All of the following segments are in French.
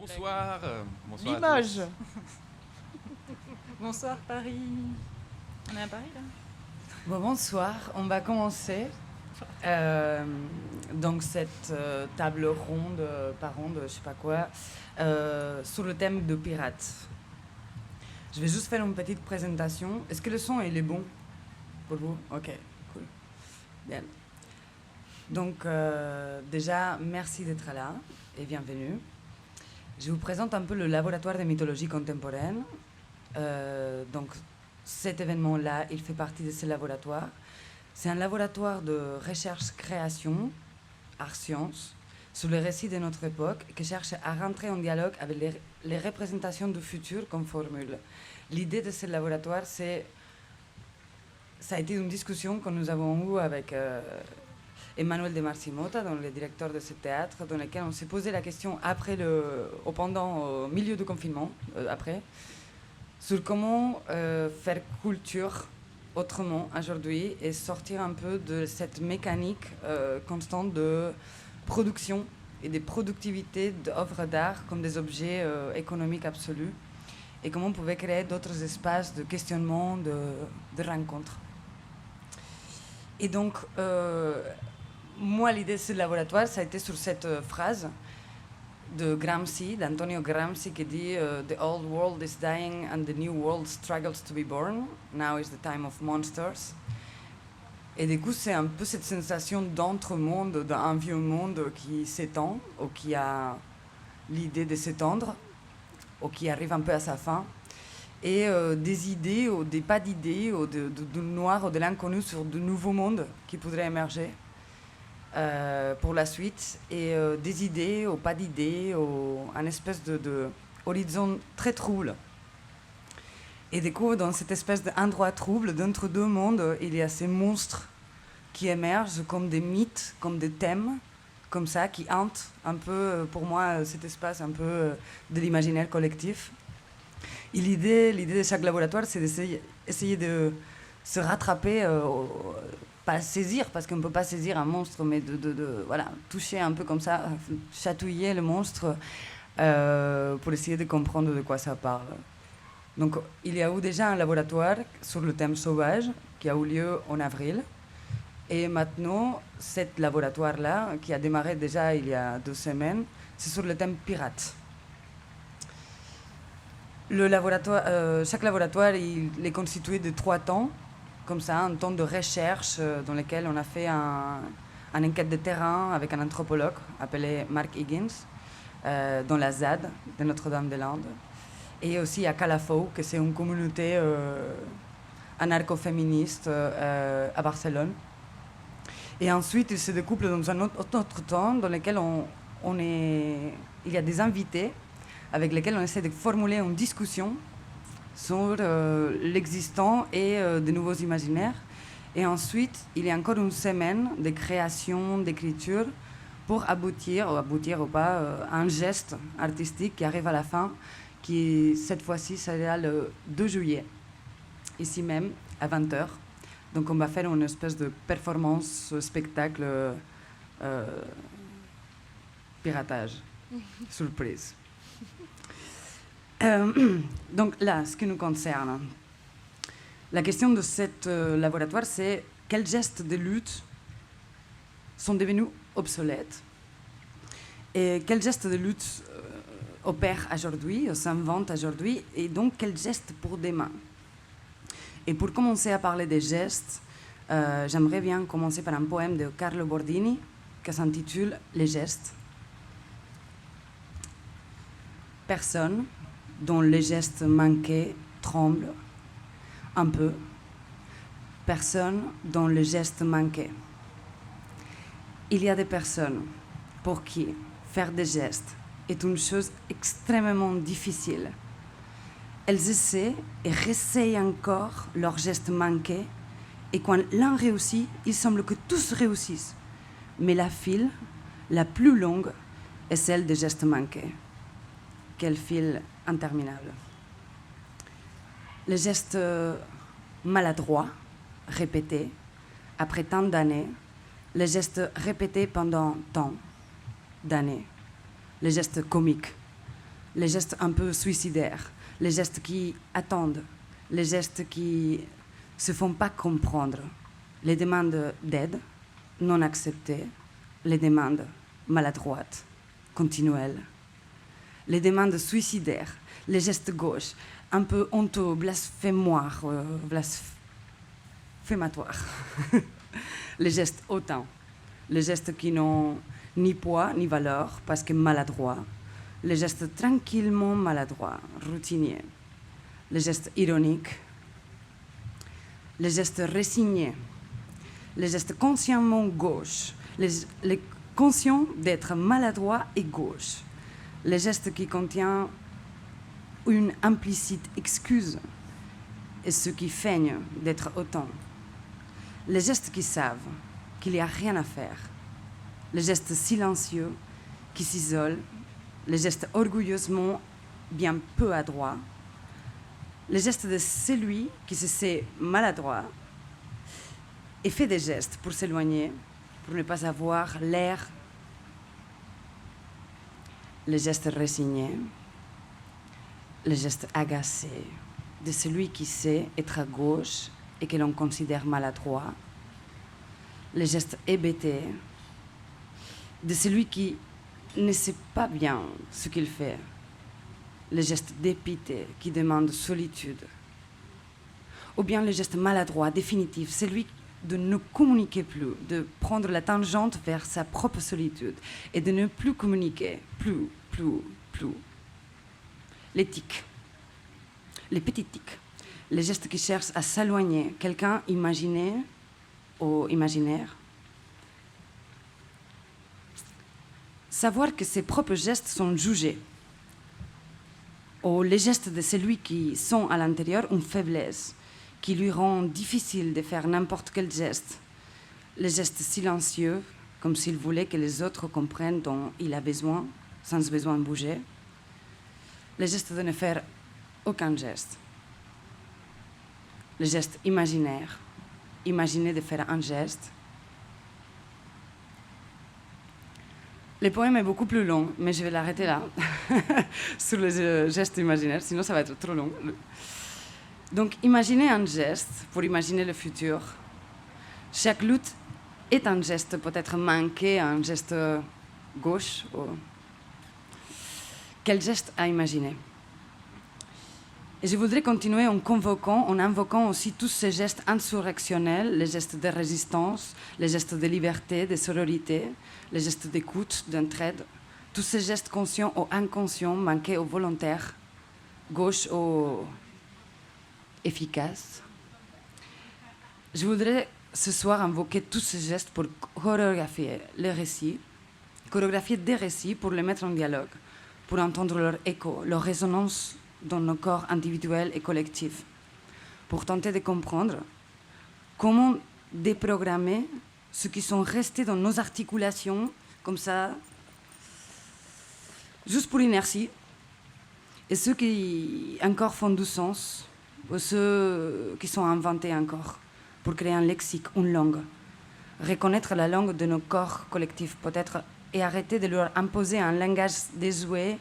Bonsoir, bonsoir à Limoges. tous. Bonsoir Paris. On est à Paris là? Bon, bonsoir, on va commencer donc cette table ronde, pas ronde, je sais pas quoi, sur le thème de pirates. Je vais juste faire une petite présentation. Est-ce que le son il est bon pour vous? Ok, cool. Bien. Donc déjà, merci d'être là et bienvenue. Je vous présente un peu le laboratoire de mythologie contemporaine. Donc cet événement-là, il fait partie de ce laboratoire. C'est un laboratoire de recherche-création, art-science, sur les récits de notre époque, qui cherche à rentrer en dialogue avec les représentations du futur comme formule. L'idée de ce laboratoire, ça a été une discussion que nous avons eue avec Emmanuel de Marcimota, le directeur de ce théâtre, dans lequel on s'est posé la question au milieu du confinement, sur comment faire culture autrement aujourd'hui et sortir un peu de cette mécanique constante de production et de productivité d'œuvres d'art comme des objets économiques absolus, et comment on pouvait créer d'autres espaces de questionnement, de rencontres. Et donc, moi, l'idée de ce laboratoire, ça a été sur cette phrase de Gramsci, d'Antonio Gramsci, qui dit The old world is dying and the new world struggles to be born. Now is the time of monsters. Et du coup, c'est un peu cette sensation d'entre-monde, d'un vieux monde qui s'étend, ou qui a l'idée de s'étendre, ou qui arrive un peu à sa fin, et des idées, ou des pas d'idées, ou du noir, ou de l'inconnu sur de nouveaux mondes qui pourraient émerger. Pour la suite, et des idées ou pas d'idées, ou un espèce de horizon très trouble. Et du coup, dans cette espèce d'endroit trouble, d'entre deux mondes, il y a ces monstres qui émergent comme des mythes, comme des thèmes, comme ça, qui hantent un peu, pour moi, cet espace un peu de l'imaginaire collectif. Et l'idée de chaque laboratoire, c'est d'essayer de se rattraper, pas saisir, parce qu'on ne peut pas saisir un monstre, mais voilà, toucher un peu comme ça, chatouiller le monstre pour essayer de comprendre de quoi ça parle. Donc il y a eu déjà un laboratoire sur le thème sauvage qui a eu lieu en avril. Et maintenant, cet laboratoire-là, qui a démarré déjà il y a 2 semaines, c'est sur le thème pirate. Chaque laboratoire il est constitué de 3 temps, comme ça, un temps de recherche dans lequel on a fait une enquête de terrain avec un anthropologue appelé Mark Higgins dans la ZAD de Notre-Dame-des-Landes. Et aussi à Calafou, que c'est une communauté anarcho-féministe à Barcelone. Et ensuite, il se découple dans un autre temps dans lequel il y a des invités avec lesquels on essaie de formuler une discussion sur l'existant et de nouveaux imaginaires. Et ensuite, il y a encore une semaine de création, d'écriture, pour aboutir ou pas, à un geste artistique qui arrive à la fin, qui cette fois-ci sera le 2 juillet, ici même, à 20h. Donc on va faire une espèce de performance, spectacle, piratage, surprise. Donc là, ce qui nous concerne, la question de cet laboratoire, c'est quels gestes de lutte sont devenus obsolètes et quels gestes de lutte opèrent aujourd'hui, s'inventent aujourd'hui, et donc quels gestes pour demain. Et pour commencer à parler des gestes, j'aimerais bien commencer par un poème de Carlo Bordini qui s'intitule « Les gestes ». Personne dont les gestes manqués tremble un peu. Personne dont les gestes manqués. Il y a des personnes pour qui faire des gestes est une chose extrêmement difficile. Elles essaient et réessayent encore leurs gestes manqués, et quand l'un réussit, il semble que tous réussissent. Mais la file la plus longue est celle des gestes manqués. Quelle file interminable. Les gestes maladroits, répétés, après tant d'années, les gestes répétés pendant tant d'années, les gestes comiques, les gestes un peu suicidaires, les gestes qui attendent, les gestes qui se font pas comprendre, les demandes d'aide non acceptées, les demandes maladroites, continuelles, les demandes suicidaires, les gestes gauches, un peu honteux, blasphématoires, les gestes hautains, les gestes qui n'ont ni poids ni valeur parce que maladroits, les gestes tranquillement maladroits, routiniers, les gestes ironiques, les gestes résignés, les gestes consciemment gauches, les conscients d'être maladroits et gauches, les gestes qui contiennent une implicite excuse et ceux qui feignent d'être autant, les gestes qui savent qu'il n'y a rien à faire, les gestes silencieux qui s'isolent, les gestes orgueilleusement bien peu adroits, les gestes de celui qui se sait maladroit et fait des gestes pour s'éloigner, pour ne pas avoir l'air, les gestes résignés, les gestes agacés de celui qui sait être à gauche et que l'on considère maladroit, les gestes hébétés de celui qui ne sait pas bien ce qu'il fait, les gestes dépité qui demandent solitude, ou bien le geste maladroit, définitif, celui de ne communiquer plus, de prendre la tangente vers sa propre solitude et de ne plus communiquer, plus. Les tics, les petits tics, les gestes qui cherchent à s'éloigner, quelqu'un imaginé ou imaginaire. Savoir que ses propres gestes sont jugés, ou les gestes de celui qui sont à l'intérieur une faiblesse, qui lui rend difficile de faire n'importe quel geste. Les gestes silencieux, comme s'il voulait que les autres comprennent dont il a besoin, sans besoin de bouger. Les gestes de ne faire aucun geste. Les gestes imaginaires, imaginer de faire un geste. Le poème est beaucoup plus long, mais je vais l'arrêter là, sur les gestes imaginaires, sinon ça va être trop long. Donc, imaginez un geste pour imaginer le futur. Chaque lutte est un geste peut-être manqué, un geste gauche. Ou... Quel geste à imaginer? Et je voudrais continuer en invoquant aussi tous ces gestes insurrectionnels, les gestes de résistance, les gestes de liberté, de sororité, les gestes d'écoute, d'entraide, tous ces gestes conscients ou inconscients, manqués ou volontaires, gauche ou efficaces. Je voudrais ce soir invoquer tous ces gestes pour chorégraphier les récits, chorégraphier des récits pour les mettre en dialogue, pour entendre leur écho, leur résonance dans nos corps individuels et collectifs, pour tenter de comprendre comment déprogrammer ceux qui sont restés dans nos articulations, comme ça, juste pour inertie, et ceux qui encore font du sens, ou ceux qui sont inventés encore, pour créer un lexique, une langue. Reconnaître la langue de nos corps collectifs, peut-être, et arrêter de leur imposer un langage désuet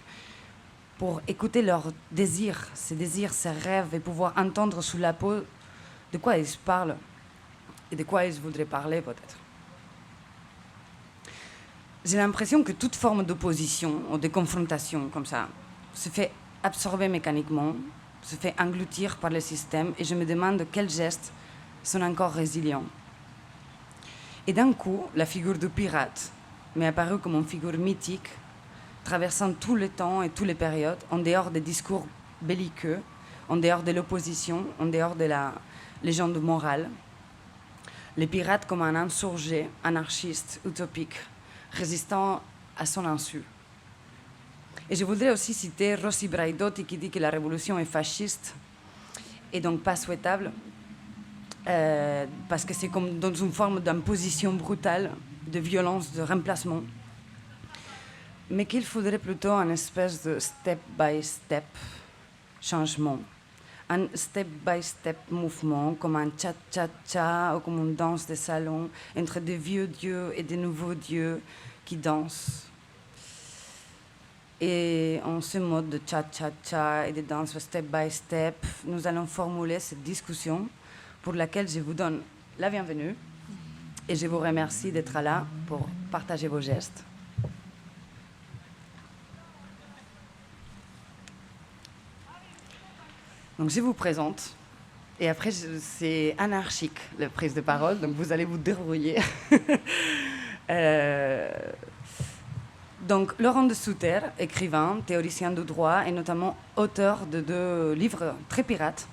pour écouter leurs désirs, ces rêves, et pouvoir entendre sous la peau de quoi ils parlent et de quoi ils voudraient parler, peut-être. J'ai l'impression que toute forme d'opposition ou de confrontation, comme ça, se fait absorber mécaniquement, se fait engloutir par le système, et je me demande quels gestes sont encore résilients. Et d'un coup, la figure du pirate m'est apparue comme une figure mythique, traversant tout le temps et toutes les périodes, en dehors des discours belliqueux, en dehors de l'opposition, en dehors de la légende morale. Le pirate comme un insurgé, anarchiste, utopique, résistant à son insu. Et je voudrais aussi citer Rossi Braidotti qui dit que la révolution est fasciste et donc pas souhaitable, parce que c'est comme dans une forme d'imposition brutale, de violence, de remplacement, mais qu'il faudrait plutôt une espèce de step-by-step changement, un step-by-step mouvement, comme un cha-cha-cha ou comme une danse de salon entre des vieux dieux et des nouveaux dieux qui dansent. Et en ce mode de cha-cha-cha et de danse step by step, nous allons formuler cette discussion pour laquelle je vous donne la bienvenue et je vous remercie d'être là pour partager vos gestes. Donc je vous présente, et après c'est anarchique la prise de parole, donc vous allez vous débrouiller. Donc Laurent de Sutter, écrivain, théoricien du droit et notamment auteur de 2 livres très pirates,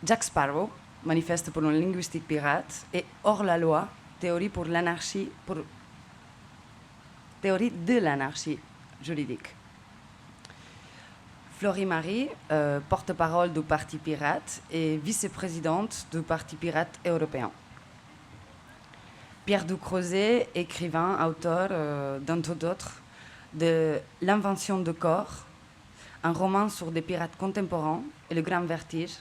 Jack Sparrow, Manifeste pour une linguistique pirate, et Hors la loi, théorie de l'anarchie juridique. Florie Marie, porte-parole du Parti pirate et vice-présidente du Parti pirate européen. Pierre Ducrozet, écrivain, auteur, d'entre d'autres, de L'invention du corps, un roman sur des pirates contemporains et le grand vertige,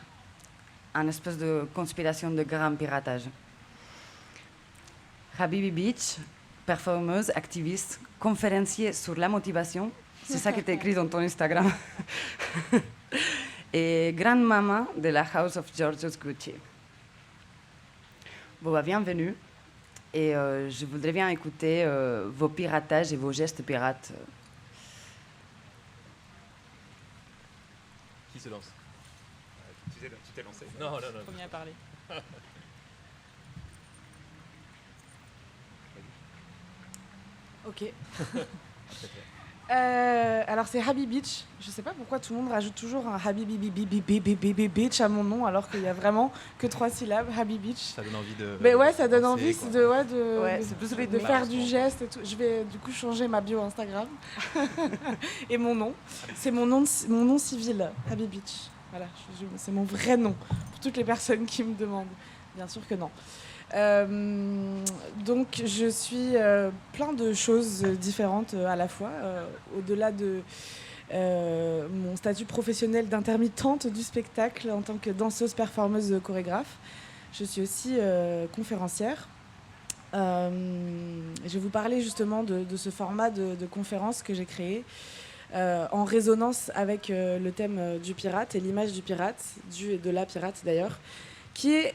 une espèce de conspiration de grand piratage. Habibi Beach, performeuse, activiste, conférencier sur la motivation, c'est ça qui est écrit dans ton Instagram, et grande maman de la House of George Gucci. Bon, bienvenue. Et je voudrais bien écouter vos piratages et vos gestes pirates. Qui se lance? Tu t'es lancé? Non. Premier à parler. Ok. Alors c'est Habibi Beach. Je sais pas pourquoi tout le monde rajoute toujours un Habibi Beach à mon nom alors qu'il y a vraiment que 3 syllabes. Habibi Beach. Ça donne envie de. Mais ouais, ça donne danser, envie quoi. C'est plus de rythmique. faire du geste et tout. Je vais du coup changer ma bio Instagram et mon nom. C'est mon nom civil, Habibi Beach. Voilà, c'est mon vrai nom pour toutes les personnes qui me demandent. Bien sûr que non. Donc je suis plein de choses différentes à la fois, au-delà de mon statut professionnel d'intermittente du spectacle en tant que danseuse, performeuse, chorégraphe. Je suis aussi conférencière. Je vais vous parler justement de ce format de conférence que j'ai créé en résonance avec le thème du pirate et l'image du pirate, du et de la pirate d'ailleurs, qui est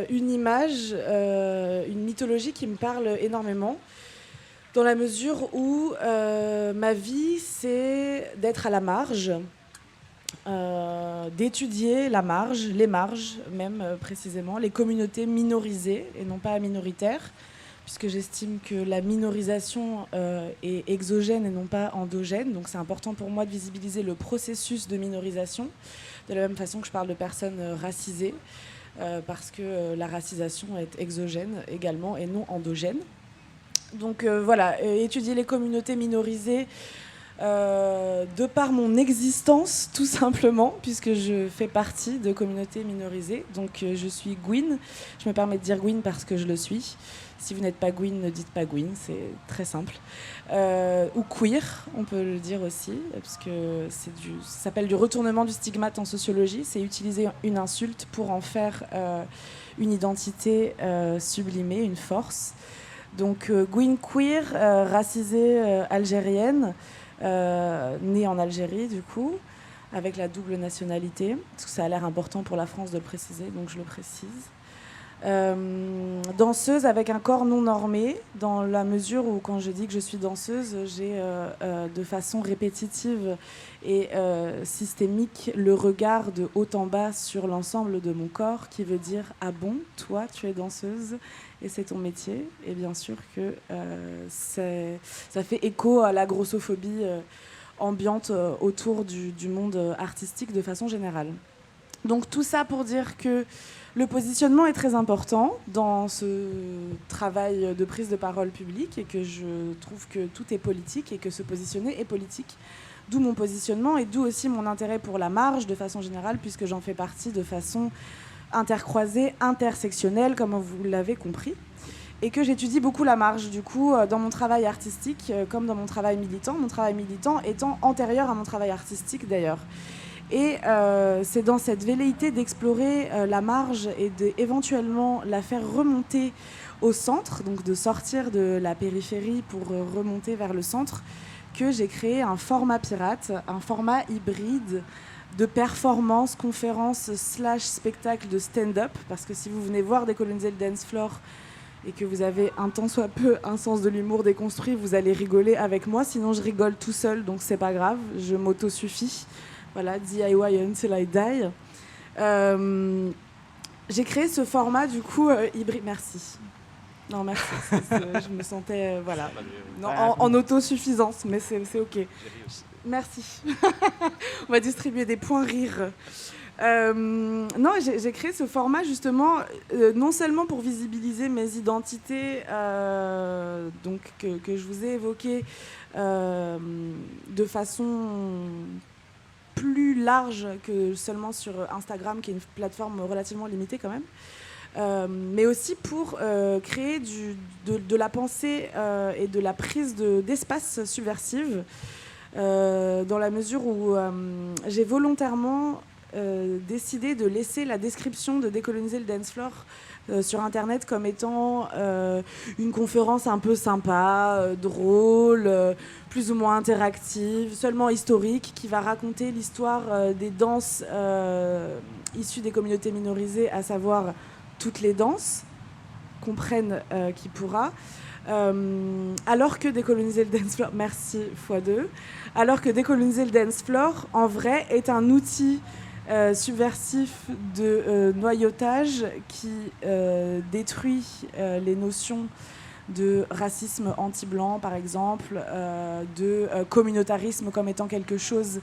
une image, une mythologie qui me parle énormément, dans la mesure où ma vie, c'est d'être à la marge, d'étudier la marge, les marges même précisément, les communautés minorisées et non pas minoritaires, puisque j'estime que la minorisation est exogène et non pas endogène. Donc c'est important pour moi de visibiliser le processus de minorisation, de la même façon que je parle de personnes racisées, parce que la racisation est exogène également et non endogène. Donc voilà, étudier les communautés minorisées de par mon existence, tout simplement, puisque je fais partie de communautés minorisées. Donc je suis Gwyn. Je me permets de dire Gwyn parce que je le suis. Si vous n'êtes pas Gwyn, ne dites pas Gwyn, c'est très simple. Ou queer, on peut le dire aussi, parce que ça s'appelle du retournement du stigmate en sociologie. C'est utiliser une insulte pour en faire une identité sublimée, une force. Donc Gwyn queer, racisée algérienne, née en Algérie du coup, avec la double nationalité, parce que ça a l'air important pour la France de le préciser, donc je le précise. Danseuse avec un corps non normé, dans la mesure où quand je dis que je suis danseuse, j'ai de façon répétitive et systémique le regard de haut en bas sur l'ensemble de mon corps qui veut dire « Ah bon, toi tu es danseuse et c'est ton métier ?» Et bien sûr que ça fait écho à la grossophobie ambiante autour du monde artistique de façon générale. Donc tout ça pour dire que le positionnement est très important dans ce travail de prise de parole publique et que je trouve que tout est politique et que se positionner est politique. D'où mon positionnement et d'où aussi mon intérêt pour la marge de façon générale, puisque j'en fais partie de façon intercroisée, intersectionnelle, comme vous l'avez compris. Et que j'étudie beaucoup la marge, du coup, dans mon travail artistique comme dans mon travail militant étant antérieur à mon travail artistique d'ailleurs. Et c'est dans cette velléité d'explorer la marge et d'éventuellement la faire remonter au centre, donc de sortir de la périphérie pour remonter vers le centre, que j'ai créé un format pirate, un format hybride de performance, conférence / spectacle de stand-up, parce que si vous venez voir Décoloniser le dance floor et que vous avez un tant soit peu un sens de l'humour déconstruit, vous allez rigoler avec moi, sinon je rigole tout seul, donc c'est pas grave, je m'auto-suffis. Voilà, DIY until I die. J'ai créé ce format du coup hybride. Merci. Non, merci. Je me sentais voilà. Non, en autosuffisance, mais c'est ok. Merci. On va distribuer des points rire. Non, j'ai créé ce format justement non seulement pour visibiliser mes identités donc que je vous ai évoquées de façon plus large que seulement sur Instagram, qui est une plateforme relativement limitée quand même, mais aussi pour créer de la pensée et de la prise d'espace subversive, dans la mesure où j'ai volontairement décidé de laisser la description de Décoloniser le dance floor sur Internet comme étant une conférence un peu sympa, drôle, plus ou moins interactive, seulement historique, qui va raconter l'histoire des danses issues des communautés minorisées, à savoir toutes les danses, comprenne qui pourra. Alors que Décoloniser le dance floor, merci x2, alors que Décoloniser le dance floor, en vrai, est un outil subversif de noyautage qui détruit les notions de racisme anti-blanc, par exemple, de communautarisme comme étant quelque chose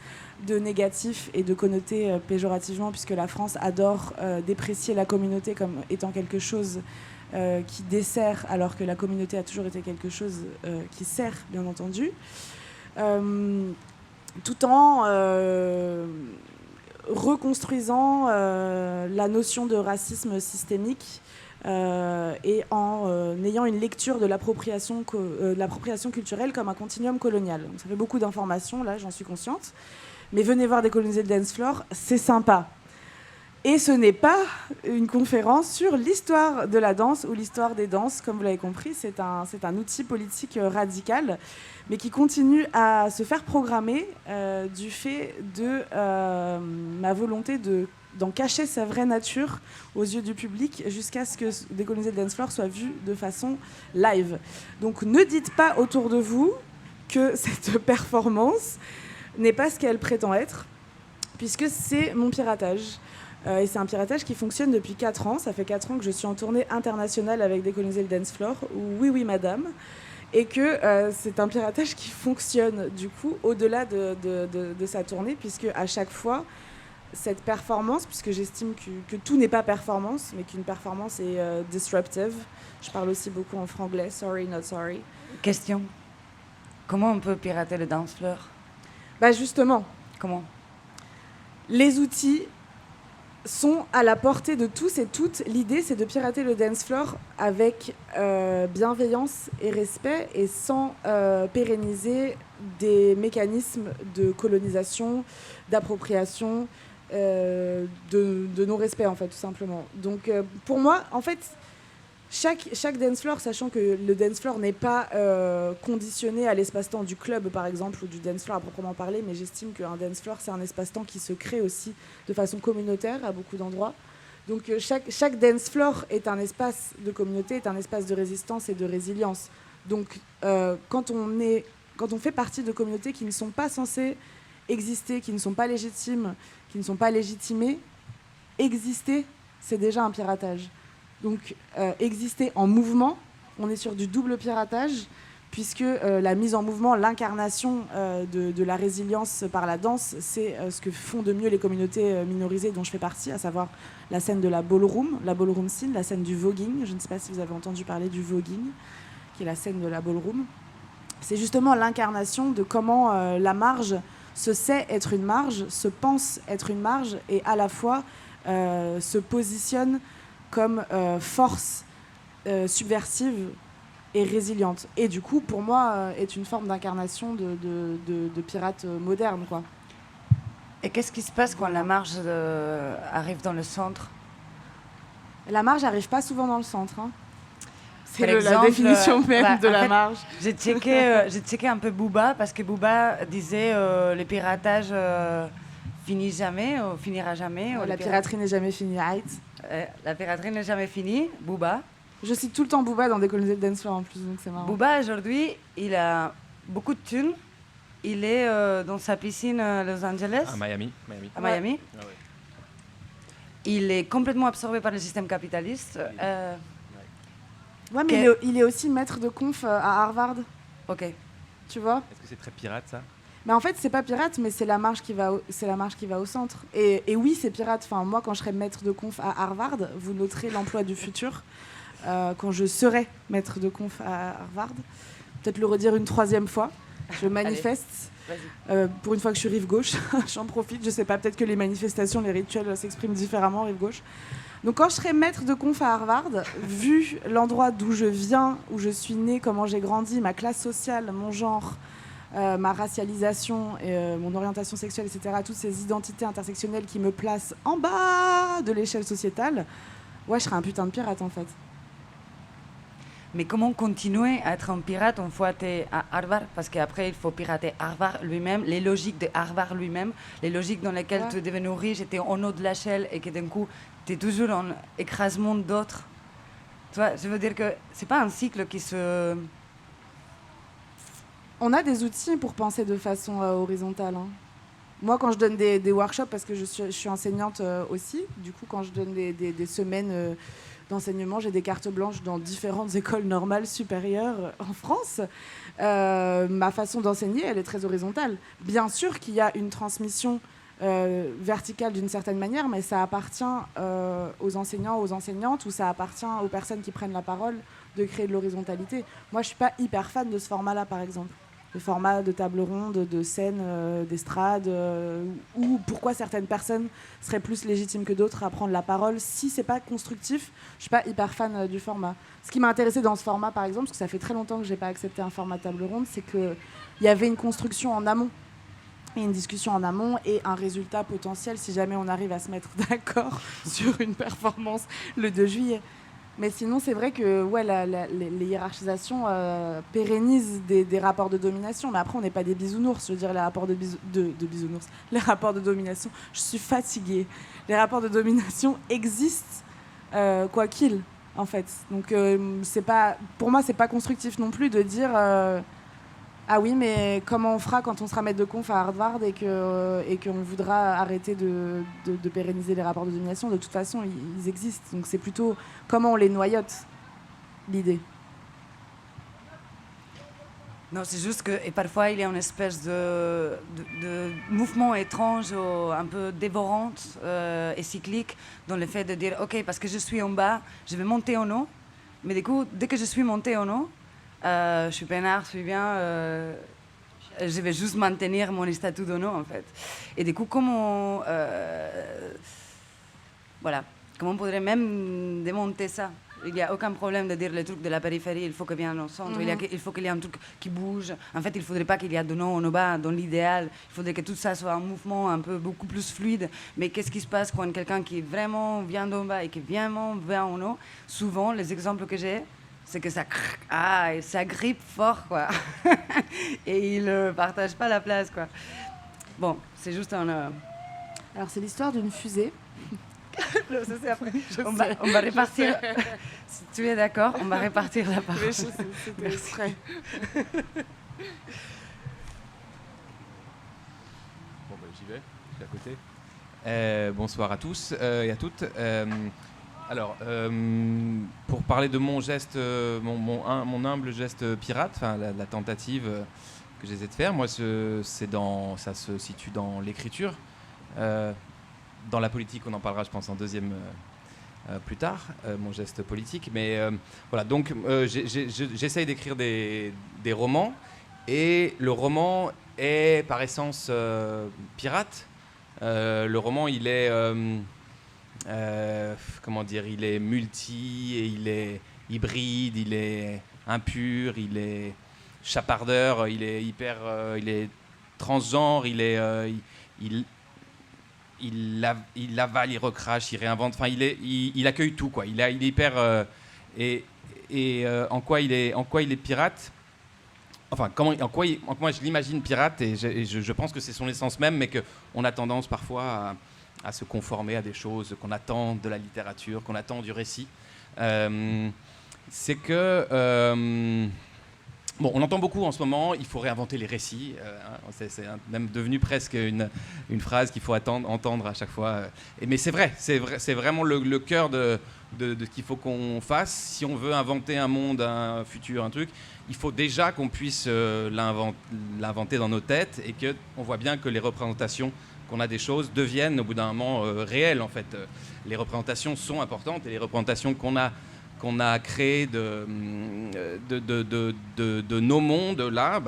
de négatif et de connoté péjorativement, puisque la France adore déprécier la communauté comme étant quelque chose qui dessert, alors que la communauté a toujours été quelque chose qui sert, bien entendu, tout en reconstruisant la notion de racisme systémique et en ayant une lecture de l'appropriation culturelle comme un continuum colonial. Donc, ça fait beaucoup d'informations, là, j'en suis consciente. Mais venez voir Décoloniser le dance floor, c'est sympa. Et ce n'est pas une conférence sur l'histoire de la danse ou l'histoire des danses. Comme vous l'avez compris, c'est un outil politique radical, mais qui continue à se faire programmer du fait de ma volonté d'en cacher sa vraie nature aux yeux du public jusqu'à ce que Décoloniser le dance floor soit vu de façon live. Donc ne dites pas autour de vous que cette performance n'est pas ce qu'elle prétend être, puisque c'est mon piratage. Et c'est un piratage qui fonctionne depuis 4 ans. Ça fait 4 ans que je suis en tournée internationale avec Décoloniser le dance floor. Oui, oui, madame. Et que c'est un piratage qui fonctionne, du coup, au-delà de sa tournée, puisque à chaque fois, cette performance, puisque j'estime que tout n'est pas performance, mais qu'une performance est disruptive. Je parle aussi beaucoup en franglais. Sorry, not sorry. Question. Comment on peut pirater le dance floor ? Bah justement. Comment ? Les outils sont à la portée de tous et toutes. L'idée, c'est de pirater le dance floor avec bienveillance et respect et sans pérenniser des mécanismes de colonisation, d'appropriation, de non-respect, en fait, tout simplement. Donc, pour moi, en fait, chaque dance floor, sachant que le dance floor n'est pas conditionné à l'espace-temps du club, par exemple, ou du dance floor à proprement parler, mais j'estime qu'un dance floor, c'est un espace-temps qui se crée aussi de façon communautaire à beaucoup d'endroits. Donc chaque dance floor est un espace de communauté, est un espace de résistance et de résilience. Donc quand on fait partie de communautés qui ne sont pas censées exister, qui ne sont pas légitimes, qui ne sont pas légitimées, exister, c'est déjà un piratage. Donc, exister en mouvement, on est sur du double piratage, puisque la mise en mouvement, l'incarnation de la résilience par la danse, c'est ce que font de mieux les communautés minorisées dont je fais partie, à savoir la scène de la ballroom scene, la scène du voguing. Je ne sais pas si vous avez entendu parler du voguing, qui est la scène de la ballroom. C'est justement l'incarnation de comment la marge se sait être une marge, se pense être une marge, et à la fois se positionne comme force subversive et résiliente. Et du coup, pour moi, est une forme d'incarnation de pirate moderne, quoi. Et qu'est-ce qui se passe quand la marge arrive dans le centre ? La marge n'arrive pas souvent dans le centre. Hein. C'est par la exemple, définition même bah, de en la fait, marge. j'ai checké un peu Booba parce que Booba disait le piratage finit jamais, finira jamais. La piraterie n'est jamais finie, right? La piraterie n'est jamais finie. Booba. Je cite tout le temps Booba dans Décoloniser le Dance Floor en plus, donc c'est marrant. Booba, aujourd'hui, il a beaucoup de thunes. Il est dans sa piscine à Los Angeles, À Miami. à Miami. Ah ouais. Il est complètement absorbé par le système capitaliste. Ouais, mais il est aussi maître de conf à Harvard, Ok. tu vois. Est-ce que c'est très pirate ça? Mais en fait, c'est pas pirate, mais c'est la marge qui va au centre. Et oui, c'est pirate. Enfin, moi, quand je serai maître de conf à Harvard, vous noterez l'emploi du futur. Quand je serai maître de conf à Harvard, peut-être le redire une 3e fois. Je manifeste. Vas-y. Pour une fois que je suis rive gauche, j'en profite. Je sais pas, peut-être que les manifestations, les rituels s'expriment différemment rive gauche. Donc quand je serai maître de conf à Harvard, vu l'endroit d'où je viens, où je suis née, comment j'ai grandi, ma classe sociale, mon genre, ma racialisation, mon orientation sexuelle, etc., toutes ces identités intersectionnelles qui me placent en bas de l'échelle sociétale, ouais, je serai un putain de pirate en fait. Mais comment continuer à être un pirate une fois que tu es à Harvard? Parce qu'après, il faut pirater Harvard lui-même, les logiques de Harvard lui-même, les logiques dans lesquelles tu es devenu riche, tu es en haut de l'échelle et que d'un coup, tu es toujours en écrasement d'autres. Tu vois, je veux dire que c'est pas un cycle qui se... On a des outils pour penser de façon horizontale. Hein. Moi, quand je donne des workshops, parce que je suis enseignante aussi, du coup, quand je donne des semaines d'enseignement, j'ai des cartes blanches dans différentes écoles normales supérieures en France. Ma façon d'enseigner, elle est très horizontale. Bien sûr qu'il y a une transmission verticale d'une certaine manière, mais ça appartient aux enseignants, aux enseignantes, ou ça appartient aux personnes qui prennent la parole de créer de l'horizontalité. Moi, je suis pas hyper fan de ce format-là, par exemple. Le format de table ronde, de scène, d'estrade, ou pourquoi certaines personnes seraient plus légitimes que d'autres à prendre la parole. Si c'est pas constructif, je suis pas hyper fan du format. Ce qui m'a intéressé dans ce format, par exemple, parce que ça fait très longtemps que j'ai pas accepté un format table ronde, c'est qu'il y avait une construction en amont, et une discussion en amont, et un résultat potentiel si jamais on arrive à se mettre d'accord sur une performance le 2 juillet. Mais sinon, c'est vrai que ouais, les hiérarchisations pérennisent des rapports de domination. Mais après, on n'est pas des bisounours. Je veux dire, les rapports de bisounours, les rapports de domination, je suis fatiguée. Les rapports de domination existent, quoi qu'il, en fait. Donc, c'est pas, pour moi, c'est pas constructif non plus de dire ah oui, mais comment on fera quand on sera maître de conf à Harvard et qu'on voudra arrêter de pérenniser les rapports de domination. De toute façon, ils existent. Donc c'est plutôt comment on les noyote, l'idée. Non, c'est juste que et parfois il y a une espèce de mouvement étrange, un peu dévorante et cyclique, dans le fait de dire ok, parce que je suis en bas, je vais monter en haut, mais du coup, dès que je suis monté en haut, je suis peinard, je suis bien, je vais juste maintenir mon statut d'en haut en fait. Et du coup, comment on pourrait même démonter ça? Il n'y a aucun problème de dire le truc de la périphérie, il faut qu'il vienne au centre, il faut qu'il y ait un truc qui bouge. En fait, il ne faudrait pas qu'il y ait de haut en bas, dans l'idéal. Il faudrait que tout ça soit un mouvement un peu beaucoup plus fluide. Mais qu'est-ce qui se passe quand quelqu'un qui vraiment vient d'en bas et qui vraiment vient en haut? Souvent, les exemples que j'ai, c'est que ça et ça grippe fort, quoi. Et il ne partage pas la place, quoi. Bon, c'est juste un... Alors, c'est l'histoire d'une fusée. Ça, c'est après. On va répartir. Si tu es d'accord, on va répartir la parole. C'était exprès. Bon, j'y vais, je suis à côté. Bonsoir à tous et à toutes. Alors, pour parler de mon geste, mon humble geste pirate, enfin la tentative que j'essaie de faire, moi, ça se situe dans l'écriture. Dans la politique, on en parlera, je pense, en deuxième plus tard, mon geste politique. Mais voilà, donc j'essaye d'écrire des romans, et le roman est par essence pirate. Le roman, il est il est multi, et il est hybride, il est impur, il est chapardeur, il est hyper, il est transgenre, il avale, il recrache, il réinvente. Enfin, il accueille tout, quoi. Il est hyper et en quoi il est pirate. Enfin, en quoi moi je l'imagine pirate, et je pense que c'est son essence même, mais qu'on a tendance parfois à se conformer à des choses qu'on attend de la littérature, qu'on attend du récit. C'est que... Bon, on entend beaucoup en ce moment, il faut réinventer les récits. C'est même devenu presque une phrase qu'il faut entendre à chaque fois. Mais c'est vrai, c'est vraiment le cœur de ce qu'il faut qu'on fasse. Si on veut inventer un monde, un futur, un truc, il faut déjà qu'on puisse l'inventer dans nos têtes, et qu'on voit bien que les représentations qu'on a des choses deviennent au bout d'un moment réelles, en fait. Les représentations sont importantes, et les représentations qu'on a créées de nos mondes là,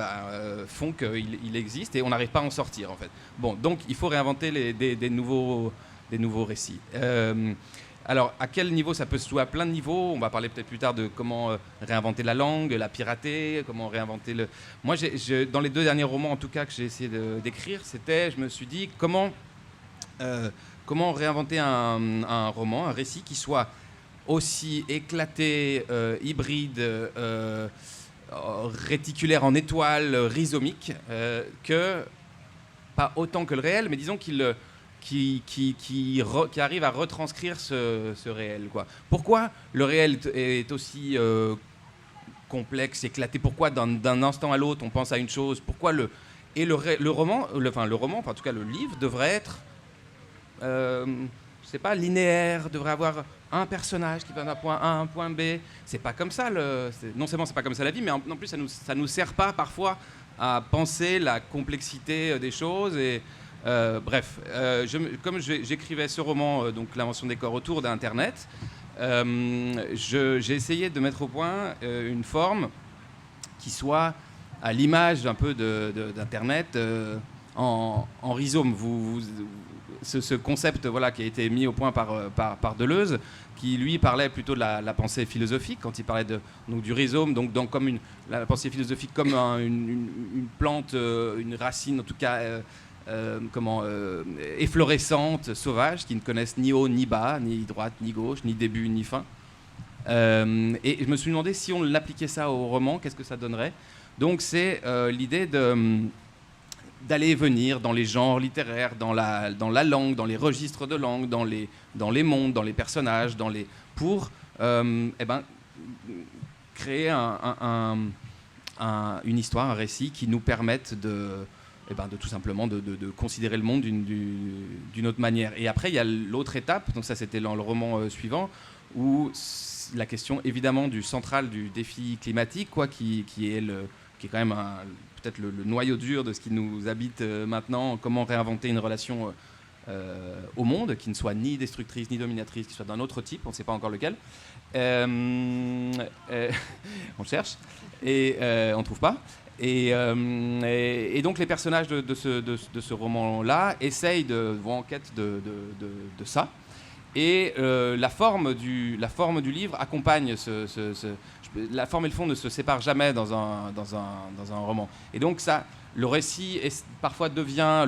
font qu'il existe, et on n'arrive pas à en sortir, en fait. Bon, donc il faut réinventer des nouveaux récits. Alors, à quel niveau? Ça peut se jouer à plein de niveaux. On va parler peut-être plus tard de comment réinventer la langue, la pirater, comment réinventer le... Moi, dans les 2 derniers romans, en tout cas, que j'ai essayé d'écrire, je me suis dit comment réinventer un roman, un récit qui soit aussi éclaté, hybride, réticulaire en étoile, rhizomique, pas autant que le réel, mais disons qui arrive à retranscrire ce réel, quoi. Pourquoi le réel est aussi complexe, éclaté? Pourquoi d'un instant à l'autre on pense à une chose? Pourquoi le roman, enfin en tout cas le livre devrait être, je sais pas, linéaire, devrait avoir un personnage qui va d'un point A à un point B. C'est pas comme ça. Non seulement c'est pas comme ça la vie, mais en plus ça nous sert pas parfois à penser la complexité des choses. Et bref, comme j'écrivais ce roman, donc l'invention des corps, autour d'Internet, j'ai essayé de mettre au point une forme qui soit à l'image un peu d'Internet, en rhizome. Ce concept, voilà, qui a été mis au point par Deleuze, qui lui parlait plutôt de la pensée philosophique, quand il parlait donc du rhizome, donc comme la pensée philosophique comme une plante, une racine en tout cas efflorescente, sauvage, qui ne connaissent ni haut ni bas, ni droite ni gauche, ni début ni fin. Et je me suis demandé, si on l'appliquait ça au roman, qu'est-ce que ça donnerait. Donc c'est l'idée d'aller et venir dans les genres littéraires, dans la langue, dans les registres de langue, dans les mondes, dans les personnages, pour créer une histoire, un récit qui nous permette de tout simplement de considérer le monde d'une autre manière. Et après, il y a l'autre étape, donc ça c'était dans le roman suivant, où la question évidemment centrale du défi climatique, quoi, qui est quand même peut-être le noyau dur de ce qui nous habite maintenant. Comment réinventer une relation au monde qui ne soit ni destructrice ni dominatrice, qui soit d'un autre type, on ne sait pas encore lequel. On cherche et on ne trouve pas. Et donc les personnages de ce roman-là vont en quête de ça. Et la forme du livre accompagne la forme et le fond ne se séparent jamais dans un roman. Et donc le récit parfois devient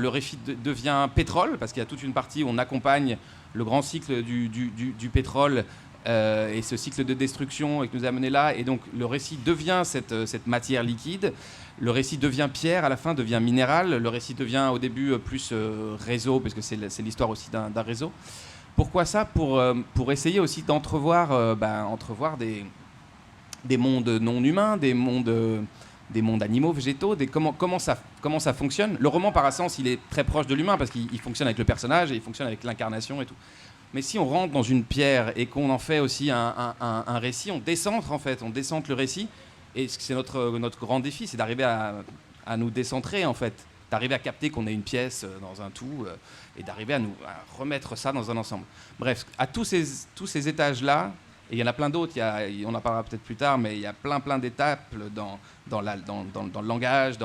pétrole, parce qu'il y a toute une partie où on accompagne le grand cycle du pétrole et ce cycle de destruction qui nous a amené là. Et donc le récit devient cette matière liquide. Le récit devient pierre, à la fin devient minéral. Le récit devient au début plus réseau, parce que c'est l'histoire aussi d'un réseau. Pourquoi ça? Pour essayer aussi d'entrevoir des mondes non humains, des mondes animaux, végétaux, comment ça fonctionne. Le roman, par essence, il est très proche de l'humain, parce qu'il fonctionne avec le personnage et il fonctionne avec l'incarnation et tout. Mais si on rentre dans une pierre et qu'on en fait aussi un récit, on décentre le récit. Et c'est notre grand défi, c'est d'arriver à nous décentrer, en fait, d'arriver à capter qu'on est une pièce dans un tout, et d'arriver à remettre ça dans un ensemble. Bref, à tous ces étages-là, et il y en a plein d'autres, on en parlera peut-être plus tard, mais il y a plein d'étapes dans le langage,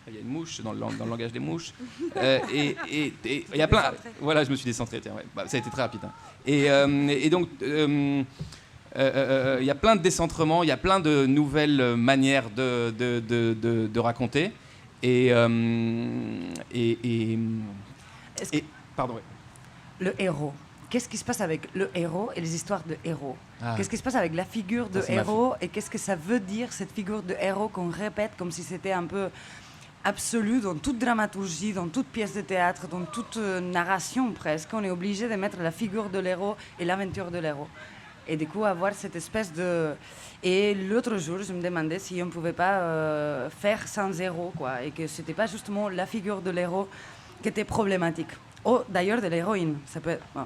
il y a une mouche dans le langage des mouches, et il y a plein... Voilà, je me suis décentré, tiens, ouais. Ça a été très rapide. Hein. Et donc... il y a plein de décentrements, il y a plein de nouvelles manières de raconter. Pardon. Ouais. Le héros, qu'est-ce qui se passe avec le héros et les histoires de héros. Qu'est-ce qui se passe avec la figure de Ça, c'est héros et qu'est-ce que ça veut dire, cette figure de héros qu'on répète comme si c'était un peu absolu dans toute dramaturgie, dans toute pièce de théâtre, dans toute narration presque. On est obligé de mettre la figure de l'héros et l'aventure de l'héros. Et du coup, avoir cette espèce de... Et l'autre jour, je me demandais si on ne pouvait pas faire sans héros, quoi, et que ce n'était pas justement la figure de l'héros qui était problématique. Oh, d'ailleurs, de l'héroïne, ça peut être... Bon.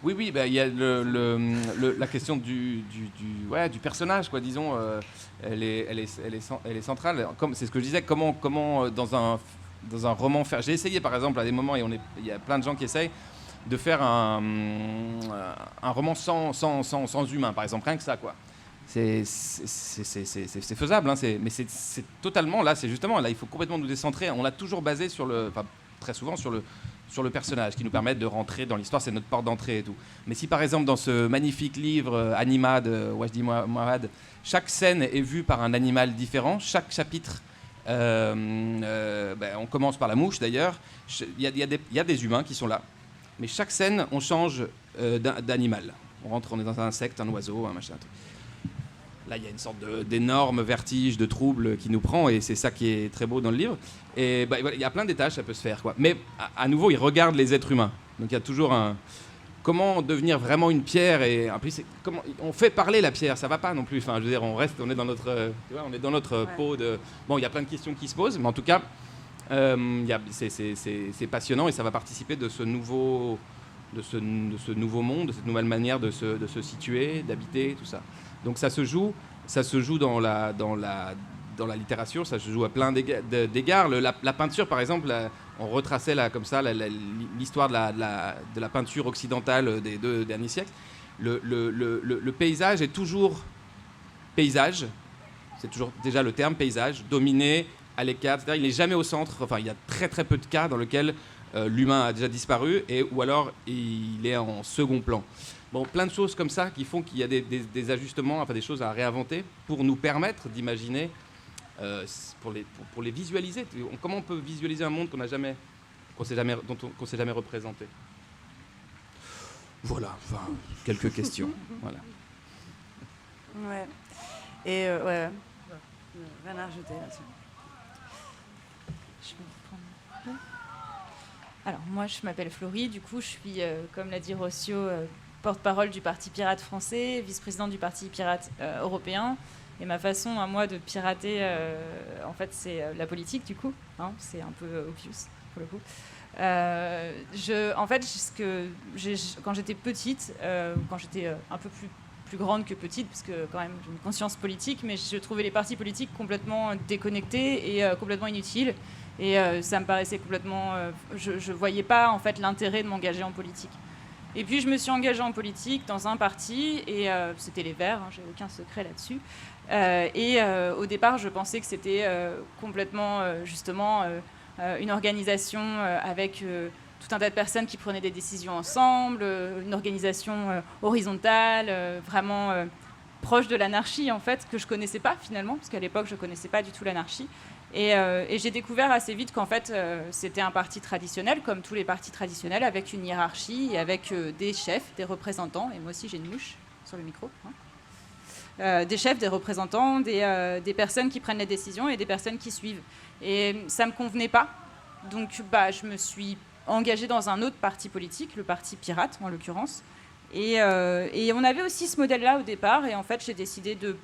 Oui, bah, il y a la question du personnage, quoi, disons, elle est centrale. C'est ce que je disais, comment dans un roman faire... J'ai essayé, par exemple, à des moments, et il y a plein de gens qui essayent, de faire un roman sans humain, par exemple, rien que ça, quoi. C'est faisable, hein, mais c'est totalement, là, c'est justement, là, il faut complètement nous décentrer. On l'a toujours basé très souvent sur le personnage, qui nous permet de rentrer dans l'histoire, c'est notre porte d'entrée et tout. Mais si, par exemple, dans ce magnifique livre Anima de Wajdi Mouawad, chaque scène est vue par un animal différent, chaque chapitre... on commence par la mouche, d'ailleurs. Il y a des humains qui sont là. Mais chaque scène, on change d'animal. On est dans un insecte, un oiseau, un machin. Tout. Là, il y a une sorte d'énorme vertige, de trouble qui nous prend, et c'est ça qui est très beau dans le livre. Et il y a plein d'étages, ça peut se faire, quoi. Mais à nouveau, il regarde les êtres humains. Donc il y a toujours comment devenir vraiment une pierre, et en plus, comment on fait parler la pierre, ça va pas non plus. Enfin, je veux dire, on est dans notre peau de. Bon, il y a plein de questions qui se posent, mais en tout cas. C'est passionnant et ça va participer de ce nouveau monde, de cette nouvelle manière de se situer, d'habiter, tout ça. Donc ça se joue dans la littérature, ça se joue à plein d'égards. La peinture, par exemple, on retraçait comme ça l'histoire de la peinture occidentale des 2 derniers siècles. Le paysage est toujours paysage, c'est toujours déjà le terme paysage, dominé, à l'écart, c'est-à-dire il n'est jamais au centre. Enfin, il y a très très peu de cas dans lesquels l'humain a déjà disparu ou alors il est en second plan. Bon, plein de choses comme ça qui font qu'il y a des ajustements, enfin des choses à réinventer pour nous permettre d'imaginer, pour les visualiser. Comment on peut visualiser un monde qu'on s'est jamais représenté. Voilà, enfin, quelques questions. Voilà. Ouais. Et ouais. Rien à rajouter là-dessus. Je vais prendre... Alors, moi, je m'appelle Florie. Du coup, je suis, comme l'a dit Rossio, porte-parole du Parti Pirate français, vice-présidente du Parti Pirate européen. Et ma façon, à moi, de pirater, en fait, c'est la politique, du coup. Hein, c'est un peu obvious, pour le coup. En fait, quand j'étais petite, quand j'étais un peu plus grande que petite, parce que quand même j'ai une conscience politique, mais je trouvais les partis politiques complètement déconnectés et complètement inutiles. Et ça me paraissait complètement... je voyais pas en fait l'intérêt de m'engager en politique. Et puis je me suis engagée en politique dans un parti, et c'était les Verts, hein, j'ai aucun secret là-dessus. Au départ, je pensais que c'était complètement justement une organisation avec tout un tas de personnes qui prenaient des décisions ensemble, une organisation horizontale, vraiment proche de l'anarchie en fait, que je connaissais pas finalement, parce qu'à l'époque je connaissais pas du tout l'anarchie. Et j'ai découvert assez vite qu'en fait c'était un parti traditionnel, comme tous les partis traditionnels, avec une hiérarchie et avec des chefs, des représentants. Et moi aussi j'ai une mouche sur le micro. Hein. Des chefs, des représentants, des personnes qui prennent les décisions et des personnes qui suivent. Et ça me convenait pas. Donc je me suis engagée dans un autre parti politique, le parti Pirate en l'occurrence. Et on avait aussi ce modèle-là au départ. Et en fait j'ai décidé de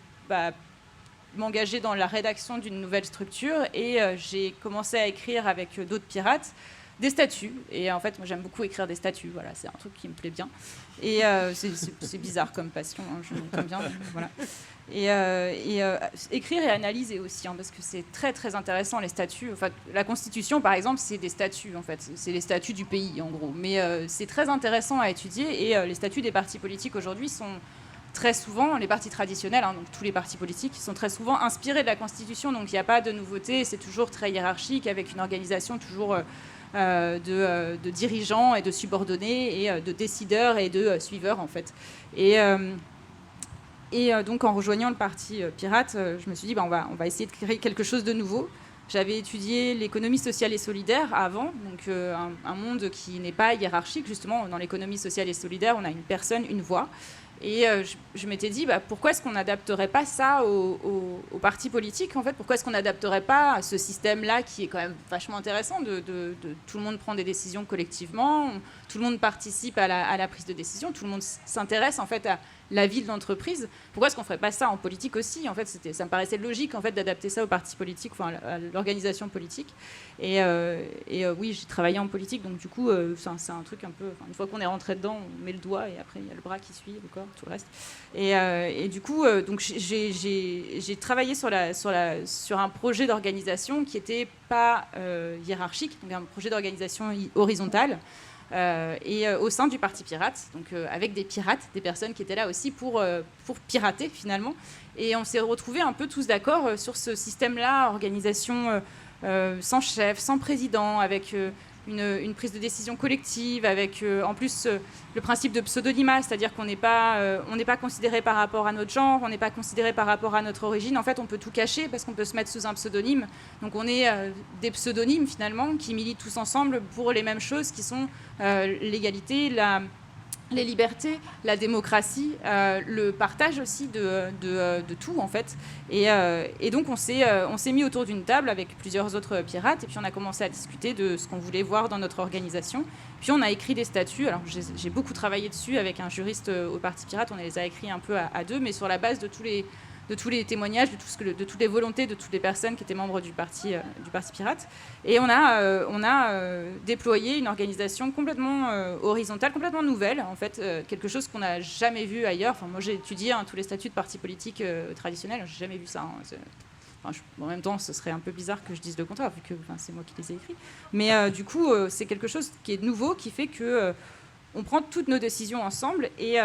m'engager dans la rédaction d'une nouvelle structure, et j'ai commencé à écrire avec d'autres pirates des statuts. Et en fait, moi j'aime beaucoup écrire des statuts, voilà, c'est un truc qui me plaît bien. Et c'est bizarre comme passion, hein, je m'aime bien, voilà. Et écrire et analyser aussi, hein, parce que c'est très très intéressant les statuts. Enfin, la Constitution par exemple, c'est des statuts en fait, c'est les statuts du pays en gros. Mais c'est très intéressant à étudier, et les statuts des partis politiques aujourd'hui sont très souvent, les partis traditionnels, hein, donc tous les partis politiques, sont très souvent inspirés de la Constitution, donc il n'y a pas de nouveauté, c'est toujours très hiérarchique, avec une organisation toujours de dirigeants et de subordonnés, et de décideurs et de suiveurs, en fait. Et donc, en rejoignant le parti Pirate, je me suis dit, on va essayer de créer quelque chose de nouveau, J'avais étudié l'économie sociale et solidaire avant, donc un monde qui n'est pas hiérarchique. Justement, dans l'économie sociale et solidaire, on a une personne, une voix. Et je m'étais dit, pourquoi est-ce qu'on n'adapterait pas ça aux partis politiques, en fait? Pourquoi est-ce qu'on n'adapterait pas à ce système-là qui est quand même vachement intéressant de tout le monde prend des décisions collectivement, tout le monde participe à la prise de décision, tout le monde s'intéresse en fait à la vie de l'entreprise. Pourquoi est-ce qu'on ne ferait pas ça en politique aussi? En fait, ça me paraissait logique en fait, d'adapter ça aux partis politiques, enfin, à l'organisation politique. Et oui, j'ai travaillé en politique, donc du coup, c'est un truc un peu... Une fois qu'on est rentré dedans, on met le doigt et après, il y a le bras qui suit, le corps, tout le reste. Et du coup, donc, j'ai travaillé sur un projet d'organisation qui n'était pas hiérarchique, donc un projet d'organisation horizontale. Et au sein du Parti Pirate, donc avec des pirates, des personnes qui étaient là aussi pour pirater finalement. Et on s'est retrouvés un peu tous d'accord sur ce système-là, organisation sans chef, sans président, avec une prise de décision collective, avec en plus le principe de pseudonymat, c'est-à-dire qu'on n'est pas considéré par rapport à notre genre, on n'est pas considéré par rapport à notre origine. En fait, on peut tout cacher parce qu'on peut se mettre sous un pseudonyme. Donc on est des pseudonymes finalement qui militent tous ensemble pour les mêmes choses qui sont l'égalité, les libertés, la démocratie, le partage aussi de tout en fait. Et donc on s'est mis autour d'une table avec plusieurs autres pirates et puis on a commencé à discuter de ce qu'on voulait voir dans notre organisation. Puis on a écrit des statuts. Alors j'ai beaucoup travaillé dessus avec un juriste au Parti Pirate. On les a écrits un peu à deux, mais sur la base de tous les témoignages, de toutes les volontés de toutes les personnes qui étaient membres du Parti Pirate. Et on a déployé une organisation complètement horizontale, complètement nouvelle, en fait, quelque chose qu'on n'a jamais vu ailleurs. Enfin, moi, j'ai étudié tous les statuts de partis politiques traditionnels, j'ai jamais vu ça. En même temps, ce serait un peu bizarre que je dise le contraire, vu que c'est moi qui les ai écrits. Mais du coup, c'est quelque chose qui est nouveau, qui fait que... on prend toutes nos décisions ensemble et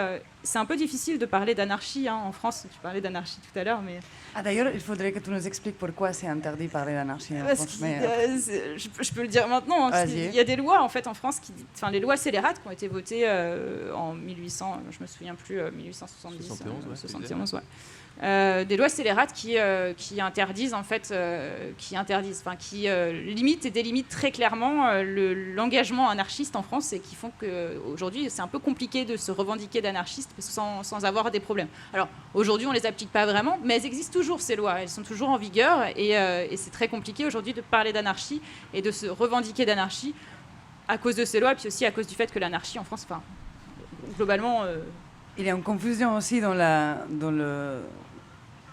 c'est un peu difficile de parler d'anarchie en France. Tu parlais d'anarchie tout à l'heure, mais... D'ailleurs, il faudrait que tu nous expliques pourquoi c'est interdit de parler d'anarchie en France. Je peux le dire maintenant. Il y a des lois en fait en France, les lois scélérates qui ont été votées en 1800, je me souviens plus, 1870, 71, ouais. Des lois scélérates qui interdisent en fait, qui limitent et délimitent très clairement l'engagement anarchiste en France et qui font qu'aujourd'hui c'est un peu compliqué de se revendiquer d'anarchiste sans avoir des problèmes. Alors aujourd'hui on les applique pas vraiment, mais elles existent toujours ces lois, elles sont toujours en vigueur et c'est très compliqué aujourd'hui de parler d'anarchie et de se revendiquer d'anarchie à cause de ces lois et puis aussi à cause du fait que l'anarchie en France, globalement... Il y a une confusion aussi dans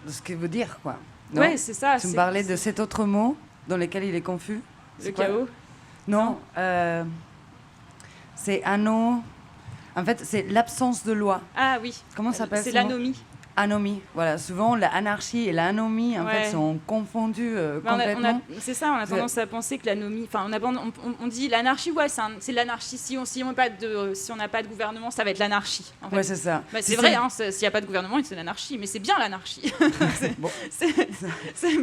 ce qu'il veut dire, quoi. Oui, c'est ça. Tu me parlais de cet autre mot dans lequel il est confus. Le chaos? Non. C'est en fait, c'est l'absence de loi. Ah oui. Comment ça s'appelle? C'est l'anomie. Anomie, voilà. Souvent, l'anarchie et l'anomie, en fait, sont confondus complètement. C'est ça, on a tendance à penser que l'anomie... Enfin, on dit l'anarchie, ouais, c'est l'anarchie. Si on n'a pas de gouvernement, ça va être l'anarchie. En fait. Ouais, c'est ça. C'est vrai, s'il n'y a pas de gouvernement, c'est l'anarchie. Mais c'est bien l'anarchie.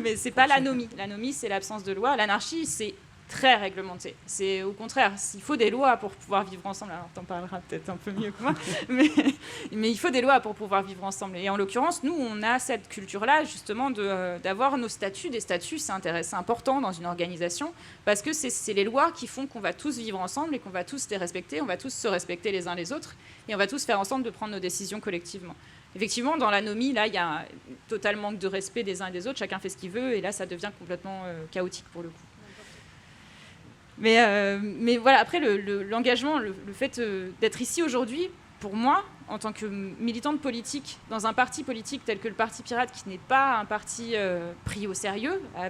Mais c'est pas l'anomie. L'anomie, c'est l'absence de loi. L'anarchie, c'est très réglementé. C'est au contraire, il faut des lois pour pouvoir vivre ensemble. Alors, t'en parleras peut-être un peu mieux que moi, mais il faut des lois pour pouvoir vivre ensemble. Et en l'occurrence, nous, on a cette culture-là, justement, d'avoir nos statuts. Des statuts, c'est important dans une organisation, parce que c'est les lois qui font qu'on va tous vivre ensemble et qu'on va tous les respecter, on va tous se respecter les uns les autres, et on va tous faire ensemble de prendre nos décisions collectivement. Effectivement, dans l'anomie, là, il y a total manque de respect des uns et des autres, chacun fait ce qu'il veut, et là, ça devient complètement chaotique pour le coup. Mais voilà, après, l'engagement, le fait d'être ici aujourd'hui, pour moi, en tant que militante politique, dans un parti politique tel que le Parti Pirate, qui n'est pas un parti pris au sérieux, à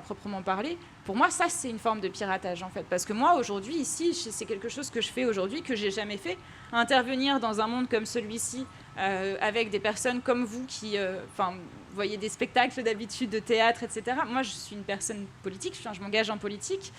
proprement parler, pour moi, ça, c'est une forme de piratage, en fait. Parce que moi, aujourd'hui, ici, c'est quelque chose que je fais aujourd'hui, que j'ai jamais fait. Intervenir dans un monde comme celui-ci, avec des personnes comme vous qui... vous voyez des spectacles d'habitude, de théâtre, etc. Moi, je suis une personne politique, je m'engage en politique.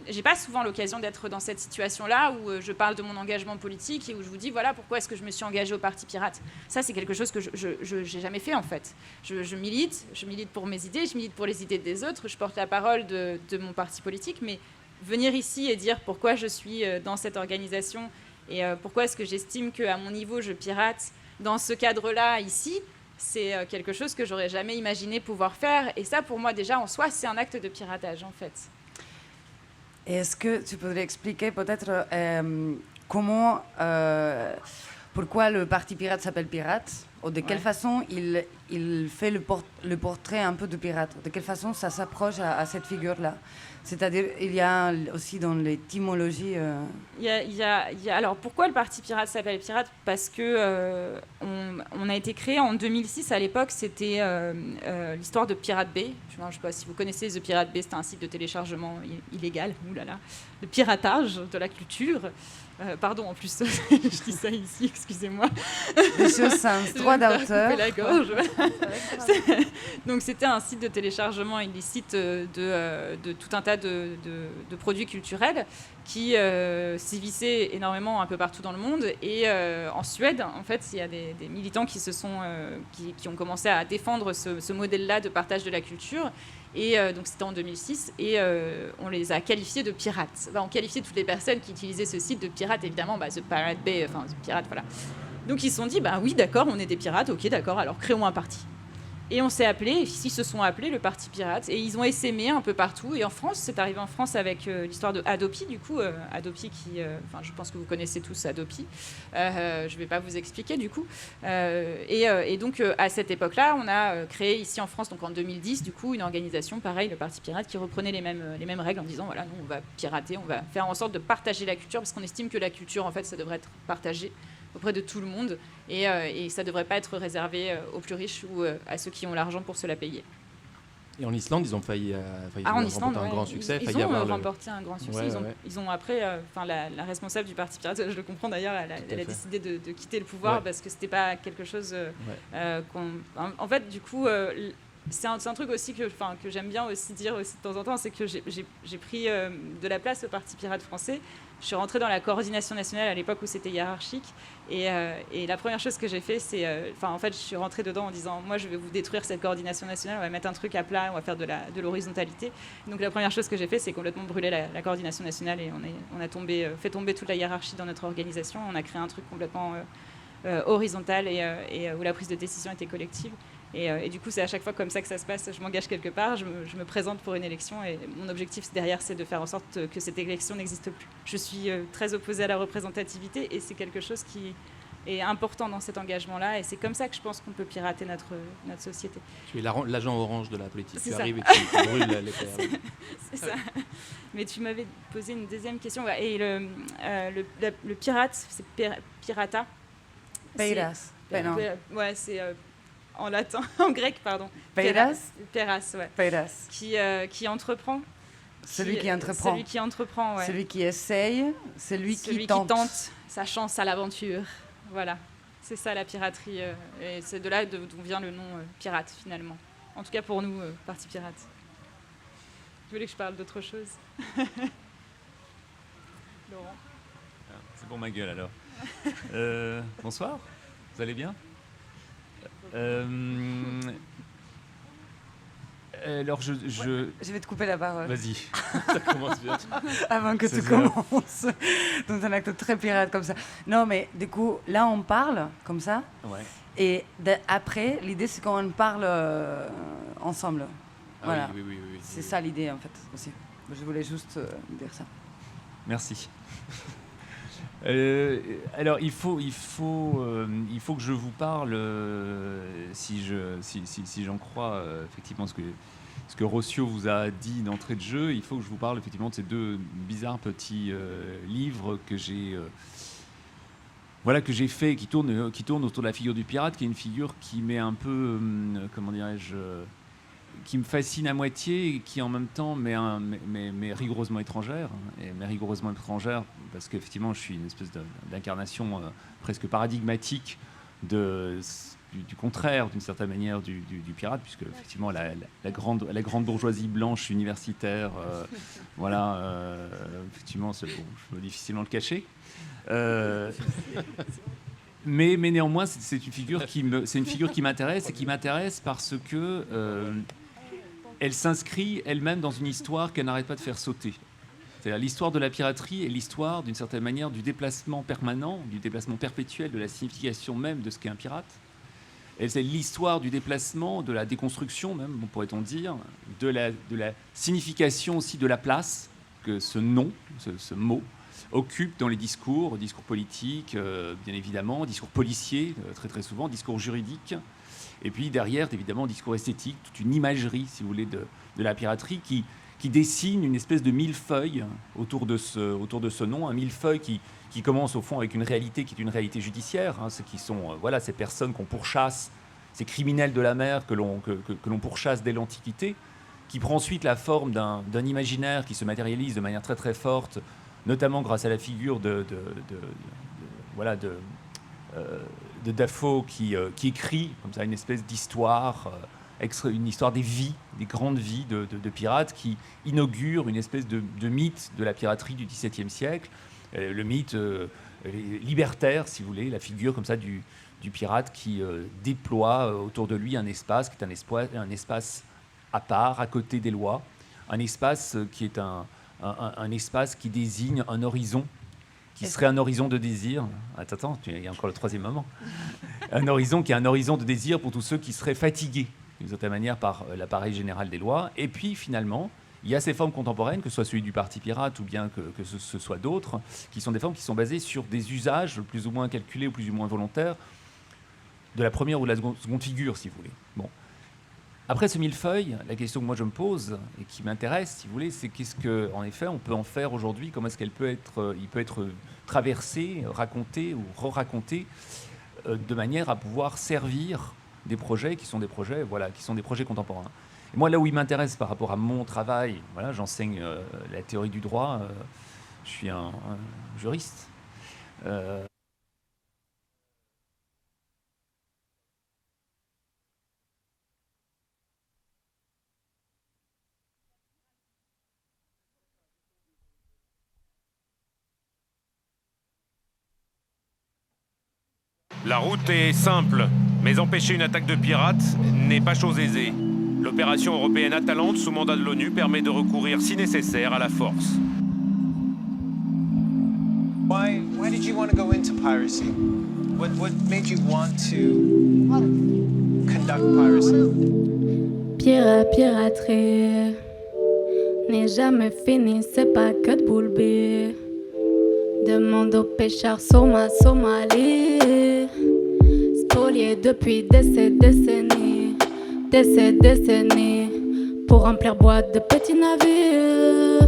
J'ai pas souvent l'occasion d'être dans cette situation-là où je parle de mon engagement politique et où je vous dis, voilà, pourquoi est-ce que je me suis engagée au Parti Pirate. Ça, c'est quelque chose que je n'ai jamais fait, en fait. Je milite pour mes idées, je milite pour les idées des autres, je porte la parole de mon parti politique, mais venir ici et dire pourquoi je suis dans cette organisation et pourquoi est-ce que j'estime qu'à mon niveau, je pirate dans ce cadre-là, ici, c'est quelque chose que j'aurais jamais imaginé pouvoir faire. Et ça, pour moi, déjà, en soi, c'est un acte de piratage, en fait. Et est-ce que tu pourrais expliquer peut-être comment, pourquoi le Parti pirate s'appelle Pirate, ou de quelle façon il fait le portrait un peu de pirate, de quelle façon ça s'approche à cette figure-là. C'est-à-dire, il y a aussi dans l'étymologie... Alors, pourquoi le Parti pirate s'appelle Pirate ? Parce que on a été créé en 2006. À l'époque, c'était l'histoire de Pirate Bay. Je ne sais pas si vous connaissez The Pirate Bay. C'était un site de téléchargement illégal, de piratage de la culture. Pardon, en plus, je dis ça ici, excusez-moi. Des choses sans droit d'auteur. La gorge. Donc, c'était un site de téléchargement illicite de tout un tas de produits culturels qui sévissaient énormément un peu partout dans le monde. Et en Suède, en fait, il y a des militants qui ont commencé à défendre ce modèle-là de partage de la culture. Et donc c'était en 2006 et on les a qualifiés de pirates. On qualifiait toutes les personnes qui utilisaient ce site de pirates, évidemment, The Pirate Bay, The Pirate, voilà. Donc ils se sont dit, oui, d'accord, on est des pirates, ok, d'accord, alors créons un parti. Et on s'est appelé, ils se sont appelés le Parti Pirate, et ils ont essaimé un peu partout. Et en France, c'est arrivé en France avec l'histoire de Adopi, du coup, Adopi qui, je pense que vous connaissez tous Adopi. Je ne vais pas vous expliquer, du coup. Et donc, à cette époque-là, on a créé ici en France, donc en 2010, du coup, une organisation, pareil, le Parti Pirate, qui reprenait les mêmes règles en disant, voilà, nous, on va pirater, on va faire en sorte de partager la culture, parce qu'on estime que la culture, en fait, ça devrait être partagé auprès de tout le monde, et ça ne devrait pas être réservé aux plus riches ou à ceux qui ont l'argent pour se la payer. Et en Islande, ils ont failli remporter un grand succès. Ils ont remporté un grand succès. Ils ont après, la responsable du Parti Pirate, je le comprends d'ailleurs, elle a décidé de quitter le pouvoir parce que c'était pas quelque chose En fait, du coup, c'est un truc aussi que j'aime bien aussi dire aussi de temps en temps, c'est que j'ai pris de la place au Parti Pirate français. Je suis rentrée dans la coordination nationale à l'époque où c'était hiérarchique. Et la première chose que j'ai fait, c'est... en fait, je suis rentrée dedans en disant, moi, je vais vous détruire cette coordination nationale, on va mettre un truc à plat, on va faire de l'horizontalité. Donc, la première chose que j'ai fait, c'est complètement brûler la coordination nationale et on a fait tomber toute la hiérarchie dans notre organisation. On a créé un truc complètement horizontal et où la prise de décision était collective. Et du coup, c'est à chaque fois comme ça que ça se passe. Je m'engage quelque part, je me présente pour une élection et mon objectif derrière, c'est de faire en sorte que cette élection n'existe plus. Je suis très opposée à la représentativité et c'est quelque chose qui est important dans cet engagement-là. Et c'est comme ça que je pense qu'on peut pirater notre société. Tu es l'agent orange de la politique. C'est tu ça. arrives et tu brûles les terres. C'est ça. Mais tu m'avais posé une deuxième question. Et le pirate, c'est pirata. Peiras. Ouais, c'est... en latin, en grec, pardon. Peiras. Peiras, ouais. Peiras. Qui entreprend. Celui qui entreprend. Celui qui entreprend, ouais. Celui qui essaye, celui qui tente sa chance à l'aventure. Voilà. C'est ça la piraterie. Et c'est de là d'où vient le nom pirate, finalement. En tout cas pour nous, Parti Pirate. Vous voulez que je parle d'autre chose? Laurent. C'est pour ma gueule alors. Bonsoir, vous allez bien? Alors je vais te couper la parole. Vas-y, ça commence bien. Avant que tu commences dans un acte très pirate comme ça. Non, mais du coup, là, on parle comme ça. Ouais. Et après, l'idée, c'est qu'on parle ensemble. Voilà. Oui, c'est ça l'idée, en fait, aussi. Je voulais juste dire ça. Merci. Alors il faut que je vous parle, si j'en crois effectivement ce que Rossio vous a dit d'entrée de jeu, il faut que je vous parle effectivement de ces deux bizarres petits livres que j'ai fait, qui tournent autour de la figure du pirate, qui est une figure qui m'est un peu, comment dirais-je, qui me fascine à moitié et qui en même temps m'est rigoureusement étrangère. Et m'est rigoureusement étrangère parce qu'effectivement je suis une espèce d'incarnation presque paradigmatique du contraire d'une certaine manière du pirate, puisque effectivement la grande bourgeoisie blanche universitaire, effectivement je peux difficilement le cacher. Mais néanmoins c'est une figure qui m'intéresse, et qui m'intéresse parce que elle s'inscrit elle-même dans une histoire qu'elle n'arrête pas de faire sauter. C'est-à-dire l'histoire de la piraterie est l'histoire, d'une certaine manière, du déplacement permanent, du déplacement perpétuel de la signification même de ce qu'est un pirate. Et c'est l'histoire du déplacement, de la déconstruction même, pourrait-on dire, de la signification aussi de la place que ce nom, ce mot, occupe dans les discours politiques, bien évidemment, discours policiers, très très souvent, discours juridiques, et puis derrière, évidemment, discours esthétique, toute une imagerie, si vous voulez, de la piraterie qui dessine une espèce de millefeuille autour de ce nom, un millefeuille qui commence au fond avec une réalité qui est une réalité judiciaire, hein, ce qui sont ces personnes qu'on pourchasse, ces criminels de la mer que l'on pourchasse dès l'Antiquité, qui prend ensuite la forme d'un imaginaire qui se matérialise de manière très très forte, notamment grâce à la figure de Dafoe qui écrit comme ça une espèce d'histoire, une histoire des vies, des grandes vies de pirates, qui inaugure une espèce de mythe de la piraterie du XVIIe siècle, le mythe libertaire, si vous voulez, la figure comme ça du pirate qui déploie autour de lui un espace qui est un espace à part, à côté des lois, un espace qui est un espace qui désigne un horizon, qui serait un horizon de désir. Attends, il y a encore le troisième moment. Un horizon qui est un horizon de désir pour tous ceux qui seraient fatigués, d'une certaine manière, par l'appareil général des lois. Et puis, finalement, il y a ces formes contemporaines, que ce soit celui du parti pirate ou bien que ce soit d'autres, qui sont des formes qui sont basées sur des usages plus ou moins calculés ou plus ou moins volontaires de la première ou de la seconde figure, si vous voulez. Bon. Après ce millefeuille, la question que moi je me pose et qui m'intéresse, si vous voulez, c'est qu'est-ce qu'en effet on peut en faire aujourd'hui, comment est-ce il peut être traversé, raconté ou re-raconté de manière à pouvoir servir des projets qui sont des projets contemporains. Et moi, là où il m'intéresse par rapport à mon travail, j'enseigne la théorie du droit, je suis un juriste. La route est simple, mais empêcher une attaque de pirates n'est pas chose aisée. L'opération européenne Atalante, sous mandat de l'ONU, permet de recourir, si nécessaire, à la force. Why did you want to go into piracy? What made you want to conduct piracy? Piraterie n'est jamais fini, c'est pas que de boulber. Demande aux pêcheurs Somalie, spoliés depuis des décennies, pour remplir boîte de petits navires,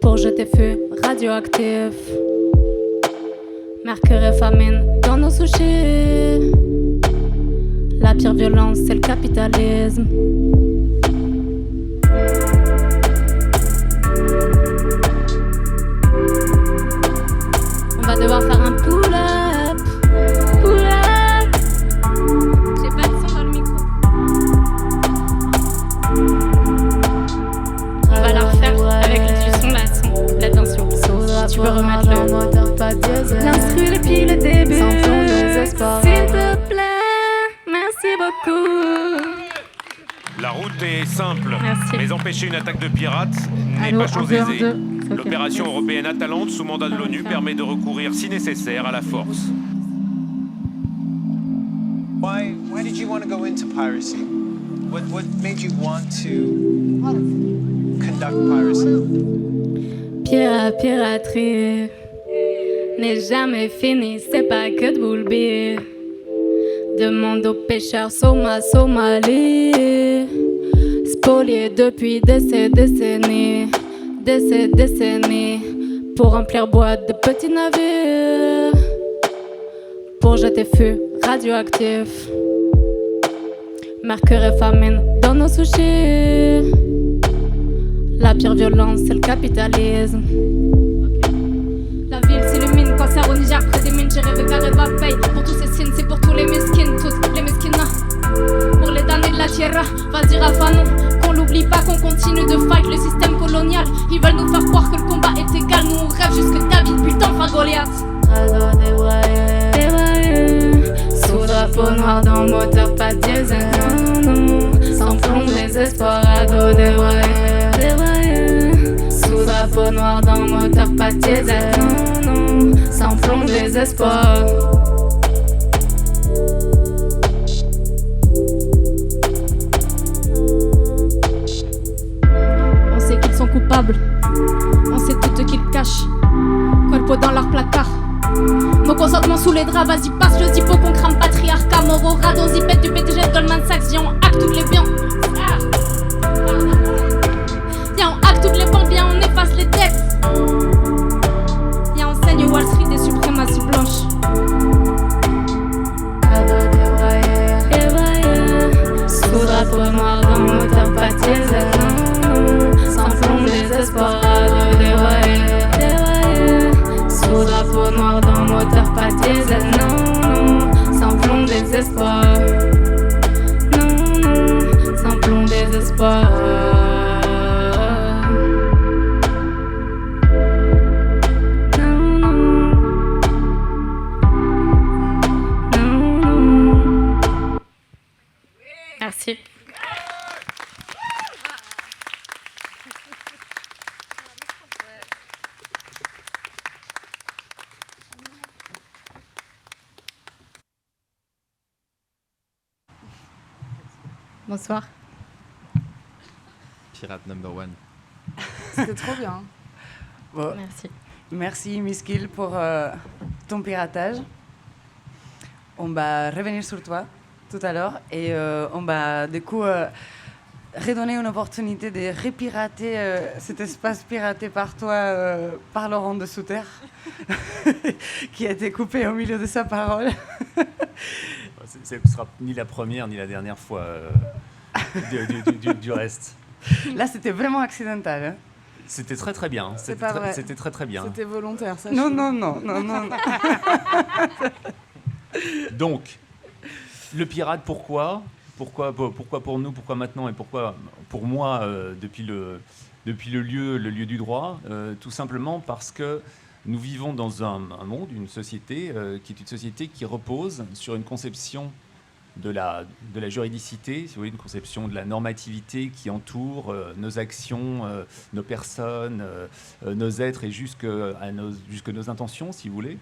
pour jeter feu radioactif, mercure et famine dans nos sushis. La pire violence, c'est le capitalisme. On va devoir faire un pull-up. J'ai pas de son dans le micro. On va la refaire avec du son, l'attention. Tu peux remettre l'instru depuis le début. S'il te plaît, merci beaucoup. La route est simple, Merci. mais empêcher une attaque de pirates n'est pas chose aisée. L'opération européenne Atalante, sous mandat de l'ONU, permet de recourir, si nécessaire, à la force. Why did you want to go into piracy? What made you want to conduct piracy? Piraterie n'est jamais fini, c'est pas que de boulber. Demande aux pêcheurs Somalie, spoliés depuis des décennies, pour remplir boîte de petits navires, pour jeter feu radioactif, mercure et famine dans nos sushis. La pire violence, c'est le capitalisme. La ville s'illumine, cancer au Niger, près des mines, j'ai rêvé qu'Areva paye. Pour tous ces signes, c'est pour tous les miskins, toutes les miskinas. Pour les damnés de la tierra, va dire à Fanon qu'on l'oublie pas, qu'on continue de fight le système colonial. Ils veulent nous faire croire que le combat est égal, nous on rêve jusque David, putain, enfin Goliath. Radeau débraillé, sous drapeau noir dans le moteur, pas de diesel, non, sans plomb, désespoir, radeau débraillé, sous drapeau noir dans le moteur, pas de diesel, non, sans plomb, désespoir. sous les draps, vas-y passe le zippo qu'on crame patriarcat, moro, rado, zipette du BTG, Goldman Sachs, viens on hack toutes les biens. Viens on hack toutes les banques, viens on efface les dettes. Viens on saigne Wall Street des suprématies blanches. Cadeau dévoyé, sous drapeau noir dans moteur pas diesel, sans plomb désespoir, cadeau dévoyé, sous drapeau noir dans moteur pas diesel, non, sans plomb désespoir, non, sans plomb désespoir. Merci. Bonsoir. Pirate number one. C'était trop bien. Bon, Merci. merci Miskil pour ton piratage. On va revenir sur toi tout à l'heure et on va du coup redonner une opportunité de repirater cet espace piraté par toi, par Laurent de Souter, qui a été coupé au milieu de sa parole. Ce ne sera ni la première ni la dernière fois du reste. Là, c'était vraiment accidental. Hein. C'était très très bien. C'est pas vrai. C'était très très bien. C'était volontaire, ça. Non, non, non, non, non. Donc, le pirate, pourquoi pour nous, pourquoi maintenant et pourquoi pour moi depuis le lieu du droit tout simplement parce que nous vivons dans un monde, une société qui est une société qui repose sur une conception de la juridicité, si vous voulez, une conception de la normativité qui entoure nos actions, nos personnes, nos êtres et jusque nos intentions, si vous voulez,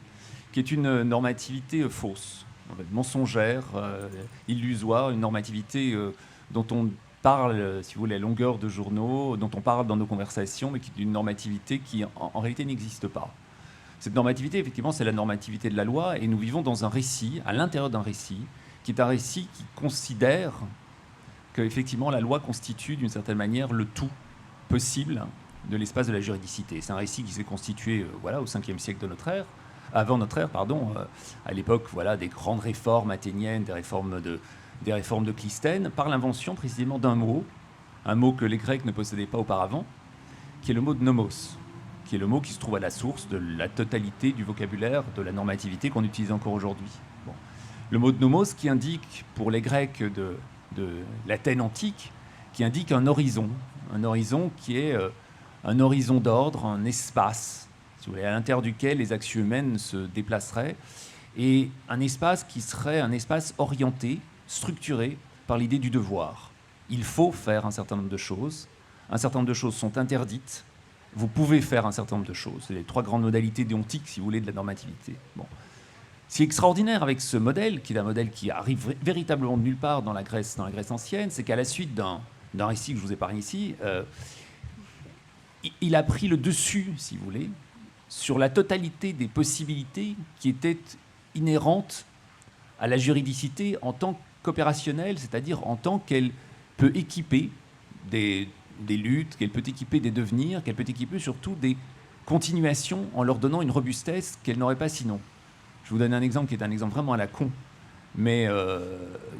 qui est une normativité fausse, en fait, mensongère, illusoire, une normativité dont on parle, si vous voulez, à longueur de journaux, dont on parle dans nos conversations, mais qui est une normativité qui en réalité n'existe pas. Cette normativité, effectivement, c'est la normativité de la loi, et nous vivons dans un récit, à l'intérieur d'un récit, qui est un récit qui considère que, effectivement, la loi constitue, d'une certaine manière, le tout possible de l'espace de la juridicité. C'est un récit qui s'est constitué au 5e siècle de notre ère, avant notre ère, à l'époque des grandes réformes athéniennes, des réformes de Clisthène, par l'invention précisément d'un mot, un mot que les Grecs ne possédaient pas auparavant, qui est le mot de nomos, qui est le mot qui se trouve à la source de la totalité du vocabulaire de la normativité qu'on utilise encore aujourd'hui. Bon. Le mot de nomos qui indique, pour les Grecs de l'Athènes antique, qui indique un horizon qui est un horizon d'ordre, un espace, si vous voulez, à l'intérieur duquel les actions humaines se déplaceraient, et un espace qui serait un espace orienté, structuré par l'idée du devoir. Il faut faire un certain nombre de choses sont interdites, vous pouvez faire un certain nombre de choses. C'est les 3 grandes modalités déontiques, si vous voulez, de la normativité. Bon. Ce qui est extraordinaire avec ce modèle, qui est un modèle qui arrive véritablement de nulle part dans la Grèce ancienne, c'est qu'à la suite d'un récit que je vous épargne ici, il a pris le dessus, si vous voulez, sur la totalité des possibilités qui étaient inhérentes à la juridicité en tant qu'opérationnelle, c'est-à-dire en tant qu'elle peut équiper des luttes, qu'elle peut équiper des devenirs, qu'elle peut équiper surtout des continuations en leur donnant une robustesse qu'elle n'aurait pas sinon. Je vous donne un exemple qui est un exemple vraiment à la con, mais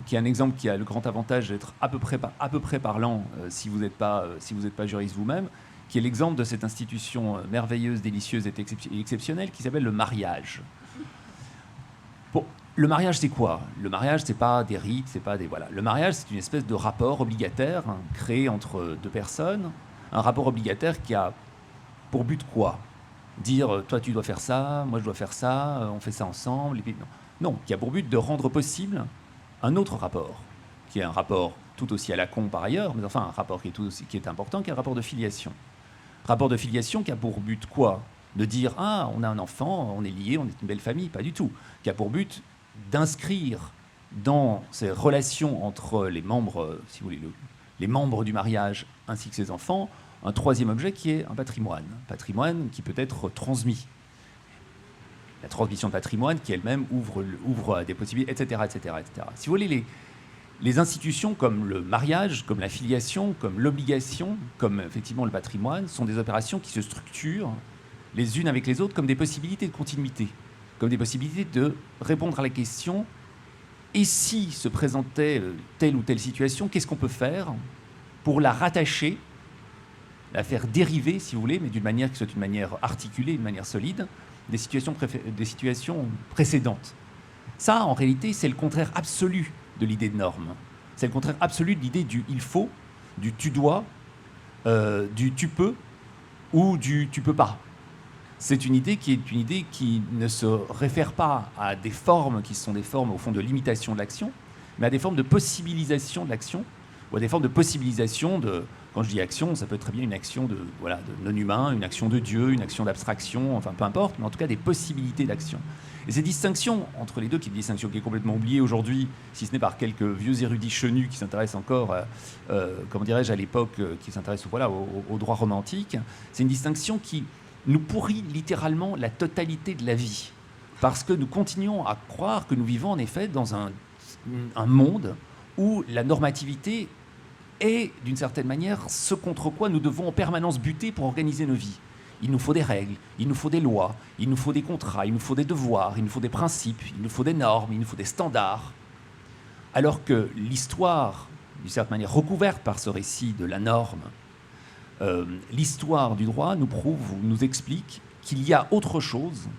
qui est un exemple qui a le grand avantage d'être à peu près parlant si vous n'êtes pas juriste vous-même, qui est l'exemple de cette institution merveilleuse, délicieuse et exceptionnelle qui s'appelle le mariage. Bon, le mariage, c'est quoi ? Le mariage, c'est pas des rites, c'est pas des... Voilà. Le mariage, c'est une espèce de rapport obligataire créé entre 2 personnes, un rapport obligataire qui a pour but quoi ? Dire, toi, tu dois faire ça, moi, je dois faire ça, on fait ça ensemble. Et puis, non, qui a pour but de rendre possible un autre rapport, qui est un rapport tout aussi à la con par ailleurs, mais enfin un rapport qui est important, qui est un rapport de filiation. Rapport de filiation qui a pour but quoi ? De dire, ah, on a un enfant, on est liés, on est une belle famille, pas du tout. Qui a pour but d'inscrire dans ces relations entre les membres, si vous voulez, les membres du mariage ainsi que ses enfants, un 3e objet qui est un patrimoine. Patrimoine qui peut être transmis. la transmission de patrimoine qui elle-même ouvre à des possibilités, etc., etc., etc. Si vous voulez, les institutions comme le mariage, comme la filiation, comme l'obligation, comme effectivement le patrimoine, sont des opérations qui se structurent les unes avec les autres comme des possibilités de continuité, comme des possibilités de répondre à la question « et si se présentait telle ou telle situation, qu'est-ce qu'on peut faire pour la rattacher, la faire dériver, si vous voulez, mais d'une manière qui soit une manière articulée, une manière solide, des situations précédentes ?» Ça, en réalité, c'est le contraire absolu de l'idée de norme. C'est le contraire absolu de l'idée du « il faut », du « tu dois », du « tu peux » ou du « tu peux pas ». C'est une idée qui ne se réfère pas à des formes qui sont des formes, au fond, de limitation de l'action, mais à des formes de possibilisation de l'action, ou à des formes de possibilisation de... Quand je dis action, ça peut être très bien une action de non-humain, une action de Dieu, une action d'abstraction, enfin peu importe, mais en tout cas des possibilités d'action. Et ces distinctions entre les deux, qui est une distinction qui est complètement oubliée aujourd'hui, si ce n'est par quelques vieux érudits chenus qui s'intéressent encore, comment dirais-je, à l'époque, qui s'intéressent au droit romantique, c'est une distinction qui nous pourrit littéralement la totalité de la vie. Parce que nous continuons à croire que nous vivons en effet dans un monde où la normativité est, d'une certaine manière, ce contre quoi nous devons en permanence buter pour organiser nos vies. Il nous faut des règles, il nous faut des lois, il nous faut des contrats, il nous faut des devoirs, il nous faut des principes, il nous faut des normes, il nous faut des standards. Alors que l'histoire, d'une certaine manière recouverte par ce récit de la norme, l'histoire du droit nous prouve ou nous explique qu'il y a autre chose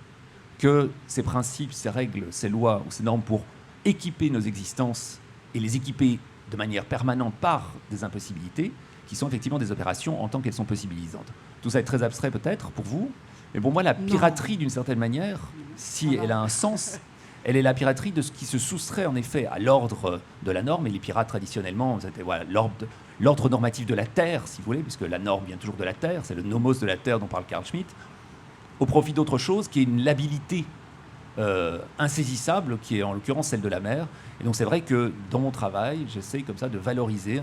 que ces principes, ces règles, ces lois ou ces normes pour équiper nos existences et les équiper de manière permanente par des impossibilités qui sont effectivement des opérations en tant qu'elles sont possibilisantes. Tout ça est très abstrait peut-être pour vous, mais pour moi la piraterie d'une certaine manière, si elle a un sens, elle est la piraterie de ce qui se soustrait en effet à l'ordre de la norme, et les pirates traditionnellement, c'était l'ordre normatif de la terre, si vous voulez, puisque la norme vient toujours de la terre, c'est le nomos de la terre dont parle Carl Schmitt, au profit d'autre chose qui est une labilité insaisissable, qui est en l'occurrence celle de la mer. Et donc c'est vrai que dans mon travail, j'essaie comme ça de valoriser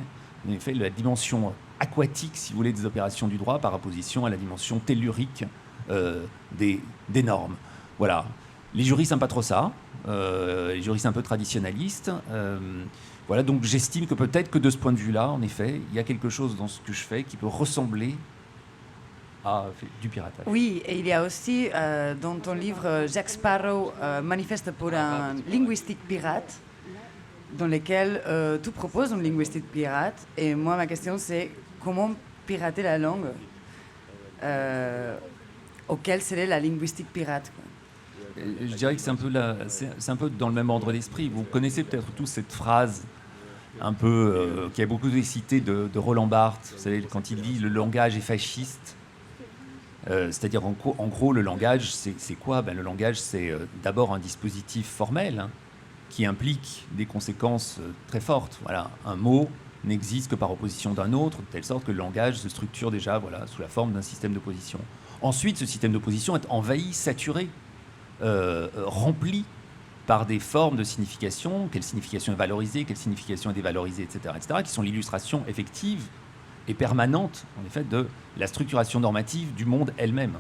en effet la dimension aquatique, si vous voulez, des opérations du droit par opposition à la dimension tellurique des normes. Voilà. Les juristes n'aiment pas trop ça, les juristes un peu traditionnalistes. Voilà, donc j'estime que peut-être que de ce point de vue-là, en effet, il y a quelque chose dans ce que je fais qui peut ressembler à du piratage. Oui, et il y a aussi dans ton livre Jack Sparrow manifeste pour un linguistique pirate, dans lequel tu proposes une linguistique pirate. Et moi, ma question, c'est comment pirater la langue auquel serait la linguistique pirate, quoi. Je dirais que c'est un peu dans le même ordre d'esprit. Vous connaissez peut-être tous cette phrase un peu qui a beaucoup été citée de Roland Barthes, vous savez, quand il dit « le langage est fasciste ». C'est-à-dire, en gros, le langage, c'est quoi ? Le langage, c'est d'abord un dispositif formel qui implique des conséquences très fortes. Voilà, un mot n'existe que par opposition d'un autre, de telle sorte que le langage se structure déjà sous la forme d'un système d'opposition. Ensuite, ce système d'opposition est envahi, saturé, rempli par des formes de signification, quelle signification est valorisée, quelle signification est dévalorisée, etc., qui sont l'illustration effective et permanente, en effet, de la structuration normative du monde elle-même.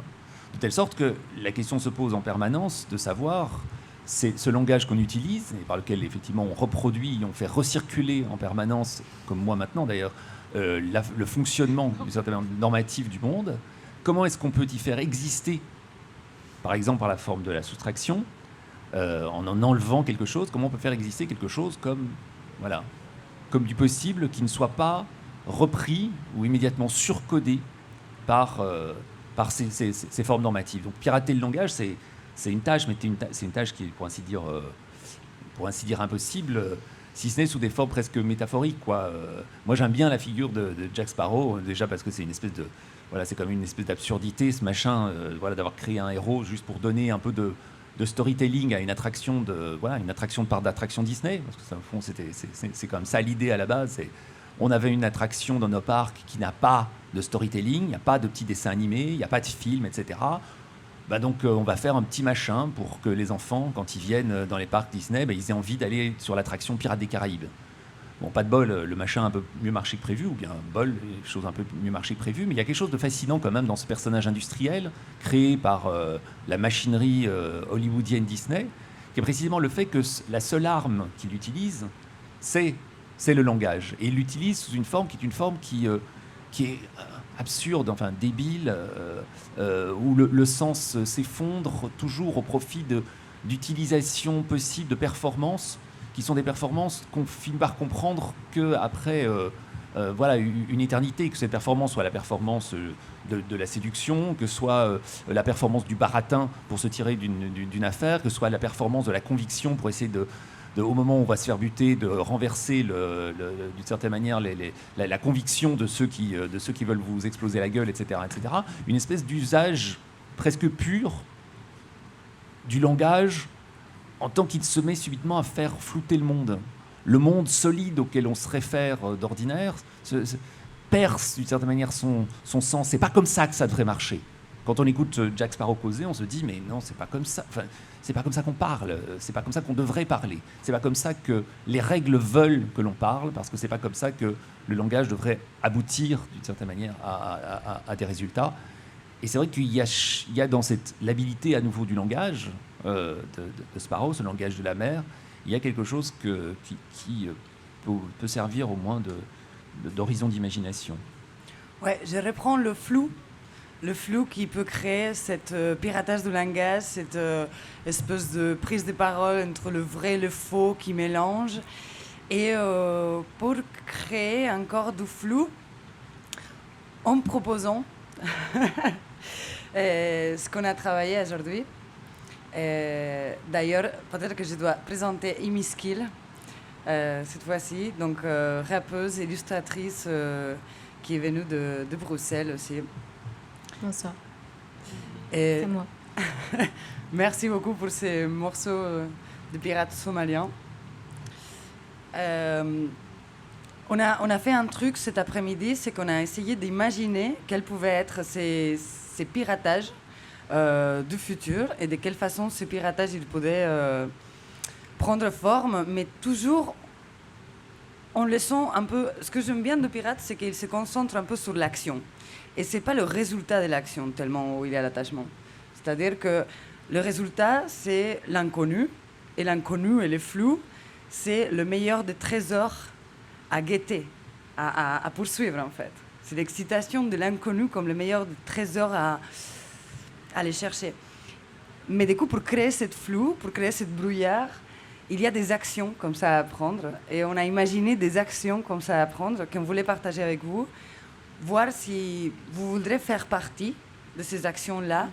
De telle sorte que la question se pose en permanence de savoir, c'est ce langage qu'on utilise, et par lequel, effectivement, on reproduit, on fait recirculer en permanence, comme moi maintenant d'ailleurs, le fonctionnement du certain normatif du monde, comment est-ce qu'on peut y faire exister, par exemple par la forme de la soustraction, en enlevant quelque chose, comment on peut faire exister quelque chose comme du possible qui ne soit pas repris ou immédiatement surcodé par ces formes normatives. Donc pirater le langage, c'est une tâche, mais c'est une tâche qui est, pour ainsi dire impossible, si ce n'est sous des formes presque métaphoriques, quoi. Moi j'aime bien la figure de Jack Sparrow, déjà parce que c'est une espèce de... c'est comme une espèce d'absurdité, ce machin, d'avoir créé un héros juste pour donner un peu de storytelling à une attraction d'attraction Disney, parce que ça, au fond, c'est quand même ça l'idée à la base. On avait une attraction dans nos parcs qui n'a pas de storytelling, il n'y a pas de petits dessins animés, il n'y a pas de films, etc. Donc on va faire un petit machin pour que les enfants, quand ils viennent dans les parcs Disney, ils aient envie d'aller sur l'attraction Pirates des Caraïbes. Bon, pas de bol, le machin a un peu mieux marché que prévu, ou bien bol, les choses un peu mieux marché que prévu, mais il y a quelque chose de fascinant quand même dans ce personnage industriel créé par la machinerie hollywoodienne Disney, qui est précisément le fait que la seule arme qu'il utilise, c'est le langage. Et il l'utilise sous une forme qui est absurde, enfin débile, où le sens s'effondre toujours au profit d'utilisation possible de performances qui sont des performances qu'on finit par comprendre qu'après voilà, une éternité, que cette performance soit la performance de la séduction, que soit la performance du baratin pour se tirer d'une affaire, que soit la performance de la conviction pour essayer au moment où on va se faire buter, de renverser d'une certaine manière la conviction de ceux qui veulent vous exploser la gueule, etc., etc. Une espèce d'usage presque pur du langage en tant qu'il se met subitement à faire flouter le monde. Le monde solide auquel on se réfère d'ordinaire perce d'une certaine manière son sens. C'est pas comme ça que ça devrait marcher. Quand on écoute Jack Sparrow causer, on se dit mais non, c'est pas comme ça. Enfin, c'est pas comme ça qu'on parle. C'est pas comme ça qu'on devrait parler. C'est pas comme ça que les règles veulent que l'on parle, parce que c'est pas comme ça que le langage devrait aboutir d'une certaine manière à des résultats. Et c'est vrai qu'il y a dans cette labilité à nouveau du langage de Sparrow, ce langage de la mer, il y a quelque chose qui peut servir au moins d'horizon d'imagination. Ouais, je reprends le flou qui peut créer cet piratage du langage, cette espèce de prise de parole entre le vrai et le faux qui mélange. Et pour créer encore du flou, en proposant ce qu'on a travaillé aujourd'hui. D'ailleurs, peut-être que je dois présenter Amy Skill cette fois-ci, donc rappeuse, illustratrice qui est venue de Bruxelles aussi. Bonsoir. Et C'est moi. merci beaucoup pour ces morceaux de pirates somaliens. On a fait un truc cet après-midi, c'est qu'on a essayé d'imaginer quels pouvaient être ces piratages du futur et de quelle façon ces piratages ils pouvaient prendre forme, mais toujours en laissant un peu... Ce que j'aime bien de Pirates, c'est qu'il se concentre un peu sur l'action. Et ce n'est pas le résultat de l'action tellement où il y a l'attachement. C'est-à-dire que le résultat, c'est l'inconnu. Et l'inconnu et le flou, c'est le meilleur des trésors à guetter, à poursuivre en fait. C'est l'excitation de l'inconnu comme le meilleur des trésors à aller chercher. Mais du coup, pour créer cette flou, pour créer cette brouillard, il y a des actions comme ça à apprendre. Et on a imaginé des actions comme ça à apprendre qu'on voulait partager avec vous, voir si vous voudrez faire partie de ces actions-là,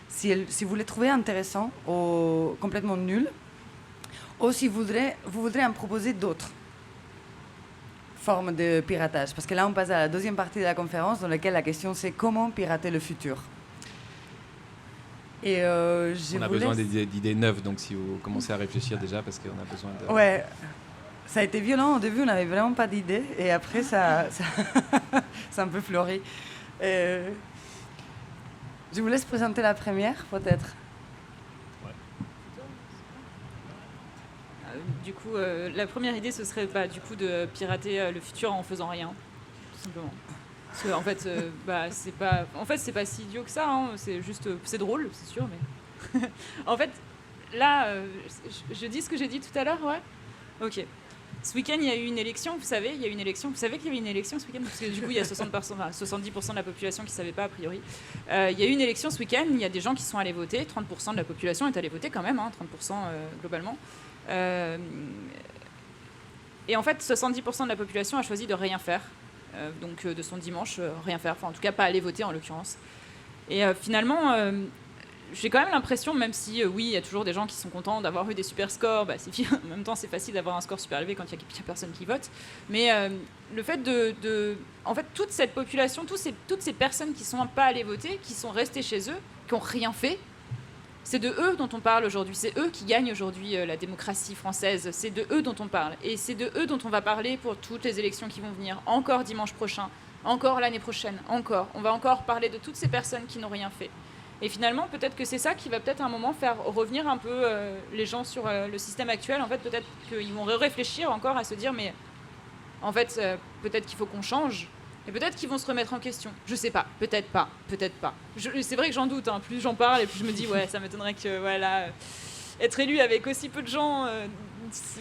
si vous les trouvez intéressantes ou complètement nulles, ou si vous voudrez en proposer d'autres formes de piratage. Parce que là, on passe à la deuxième partie de la conférence dans laquelle la question c'est comment pirater le futur. Et on a besoin d'idées neuves, donc si vous commencez à réfléchir déjà, parce qu'on a besoin de... Ouais, ça a été violent au début, on n'avait vraiment pas d'idées, et après ça a un peu fleuri. Je vous laisse présenter la première, peut-être. Du coup, la première idée, ce serait du coup de pirater le futur en faisant rien, tout simplement. Parce que, en fait, c'est pas si idiot que ça. Hein. C'est juste, c'est drôle, c'est sûr, mais en fait, là, je dis ce que j'ai dit tout à l'heure, ouais. Ok. Ce week-end, il y a eu une élection. Vous savez, il y a eu une élection. Vous savez qu'il y avait une élection ce week-end parce que du coup, il y a 70% de la population qui ne savait pas a priori. Il y a eu une élection ce week-end. Il y a des gens qui sont allés voter. 30% de la population est allée voter quand même, hein, 30% globalement. Et en fait, 70% de la population a choisi de rien faire. Donc de son dimanche, rien faire. Enfin, en tout cas, pas aller voter en l'occurrence. Et finalement, j'ai quand même l'impression, même si oui, il y a toujours des gens qui sont contents d'avoir eu des super scores, en même temps, c'est facile d'avoir un score super élevé quand il n'y a personne qui vote. Mais le fait en fait, toute cette population, toutes ces personnes qui ne sont pas allées voter, qui sont restées chez eux, qui n'ont rien fait, c'est de eux dont on parle aujourd'hui. C'est eux qui gagnent aujourd'hui la démocratie française. C'est de eux dont on parle. Et c'est de eux dont on va parler pour toutes les élections qui vont venir. Encore dimanche prochain. Encore l'année prochaine. Encore. On va encore parler de toutes ces personnes qui n'ont rien fait. Et finalement, peut-être que c'est ça qui va peut-être à un moment faire revenir un peu les gens sur le système actuel. En fait, peut-être qu'ils vont réfléchir encore à se dire, mais En fait, peut-être qu'il faut qu'on change. Et peut-être qu'ils vont se remettre en question. Je sais pas, peut-être pas, peut-être pas. C'est vrai que j'en doute, hein. Plus j'en parle et plus je me dis, ouais, ça m'étonnerait que, voilà, être élu avec aussi peu de gens,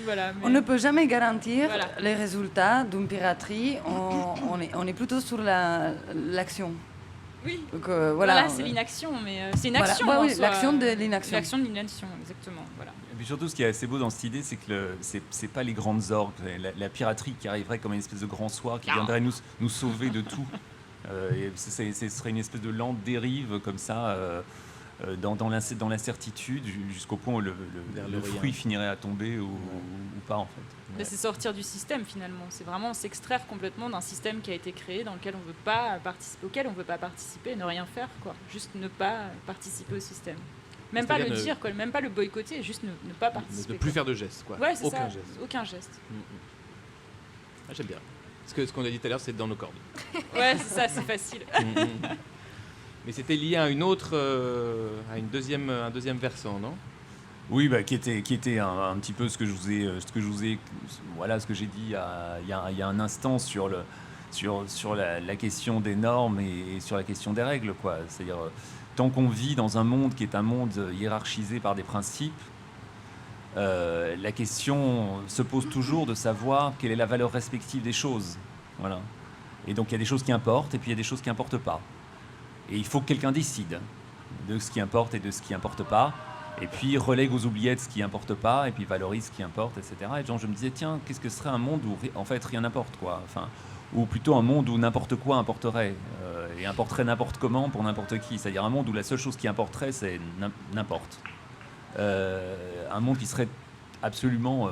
voilà. Mais... On ne peut jamais garantir Voilà. les résultats d'une piraterie. On est plutôt sur l'action. Oui, Donc, voilà, c'est l'inaction, mais c'est une Voilà. action. Ouais, en oui, soi. l'action de l'inaction. L'action de l'inaction, exactement. Voilà. Et puis surtout, ce qui est assez beau dans cette idée, c'est que c'est pas les grandes orgues, la piraterie qui arriverait comme une espèce de grand soir qui viendrait nous sauver de tout. Et ce serait une espèce de lente dérive comme ça, dans l'incertitude, jusqu'au point où le fruit finirait à tomber ou pas en fait. Mais c'est sortir du système finalement. C'est vraiment s'extraire complètement d'un système qui a été créé, dans lequel on veut pas participer, auquel on veut pas participer, ne rien faire, quoi. Juste ne pas participer au système. Même pas le dire, quoi. Même pas le boycotter, juste ne pas participer. Ne plus faire de gestes, quoi. Ouais, c'est Aucun ça. geste. Aucun geste. Ah, j'aime bien. Ce qu'on a dit tout à l'heure, c'est dans nos cordes. Ouais, c'est ça, c'est facile. Mais c'était lié à une autre, à un deuxième versant, non? Oui, bah, qui était un petit peu ce que j'ai dit il y a un instant sur la question des normes et sur la question des règles, quoi. C'est-à-dire, tant qu'on vit dans un monde qui est un monde hiérarchisé par des principes, la question se pose toujours de savoir quelle est la valeur respective des choses. Voilà. Et donc il y a des choses qui importent et puis il y a des choses qui n'importent pas. Et il faut que quelqu'un décide de ce qui importe et de ce qui n'importe pas. Et puis relègue aux oubliettes ce qui n'importe pas, et puis valorise ce qui importe, etc. Et genre, je me disais, tiens, qu'est-ce que serait un monde où en fait rien n'importe, quoi. Enfin, ou plutôt un monde où n'importe quoi importerait, et importerait n'importe comment pour n'importe qui. C'est-à-dire un monde où la seule chose qui importerait, c'est n'importe. Un monde qui serait absolument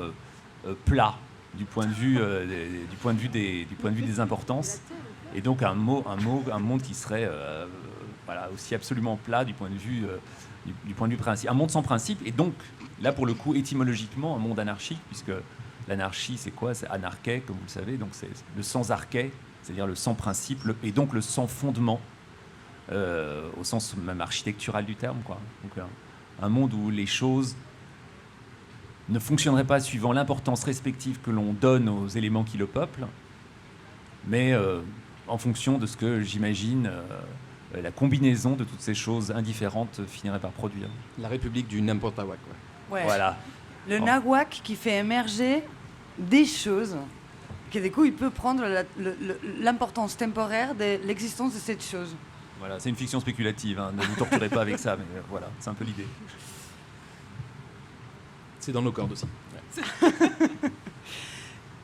plat du point de vue des importances, et donc un monde qui serait voilà, aussi absolument plat du point de vue principe. Un monde sans principe, et donc, là, pour le coup, étymologiquement, un monde anarchique, puisque l'anarchie, c'est quoi? C'est anarché, comme vous le savez, donc c'est le sans arché, c'est-à-dire le sans principe, et donc le sans fondement, au sens même architectural du terme, quoi. Donc, un monde où les choses ne fonctionneraient pas suivant l'importance respective que l'on donne aux éléments qui le peuplent, mais en fonction de ce que j'imagine... la combinaison de toutes ces choses indifférentes finirait par produire. La République du n'importe quoi. Ouais. Voilà. Le nawak qui fait émerger des choses, que du coup il peut prendre l'importance temporaire de l'existence de cette chose. Voilà, c'est une fiction spéculative, hein. Ne vous torturez pas avec ça, mais voilà, c'est un peu l'idée. C'est dans nos cordes aussi. Ouais.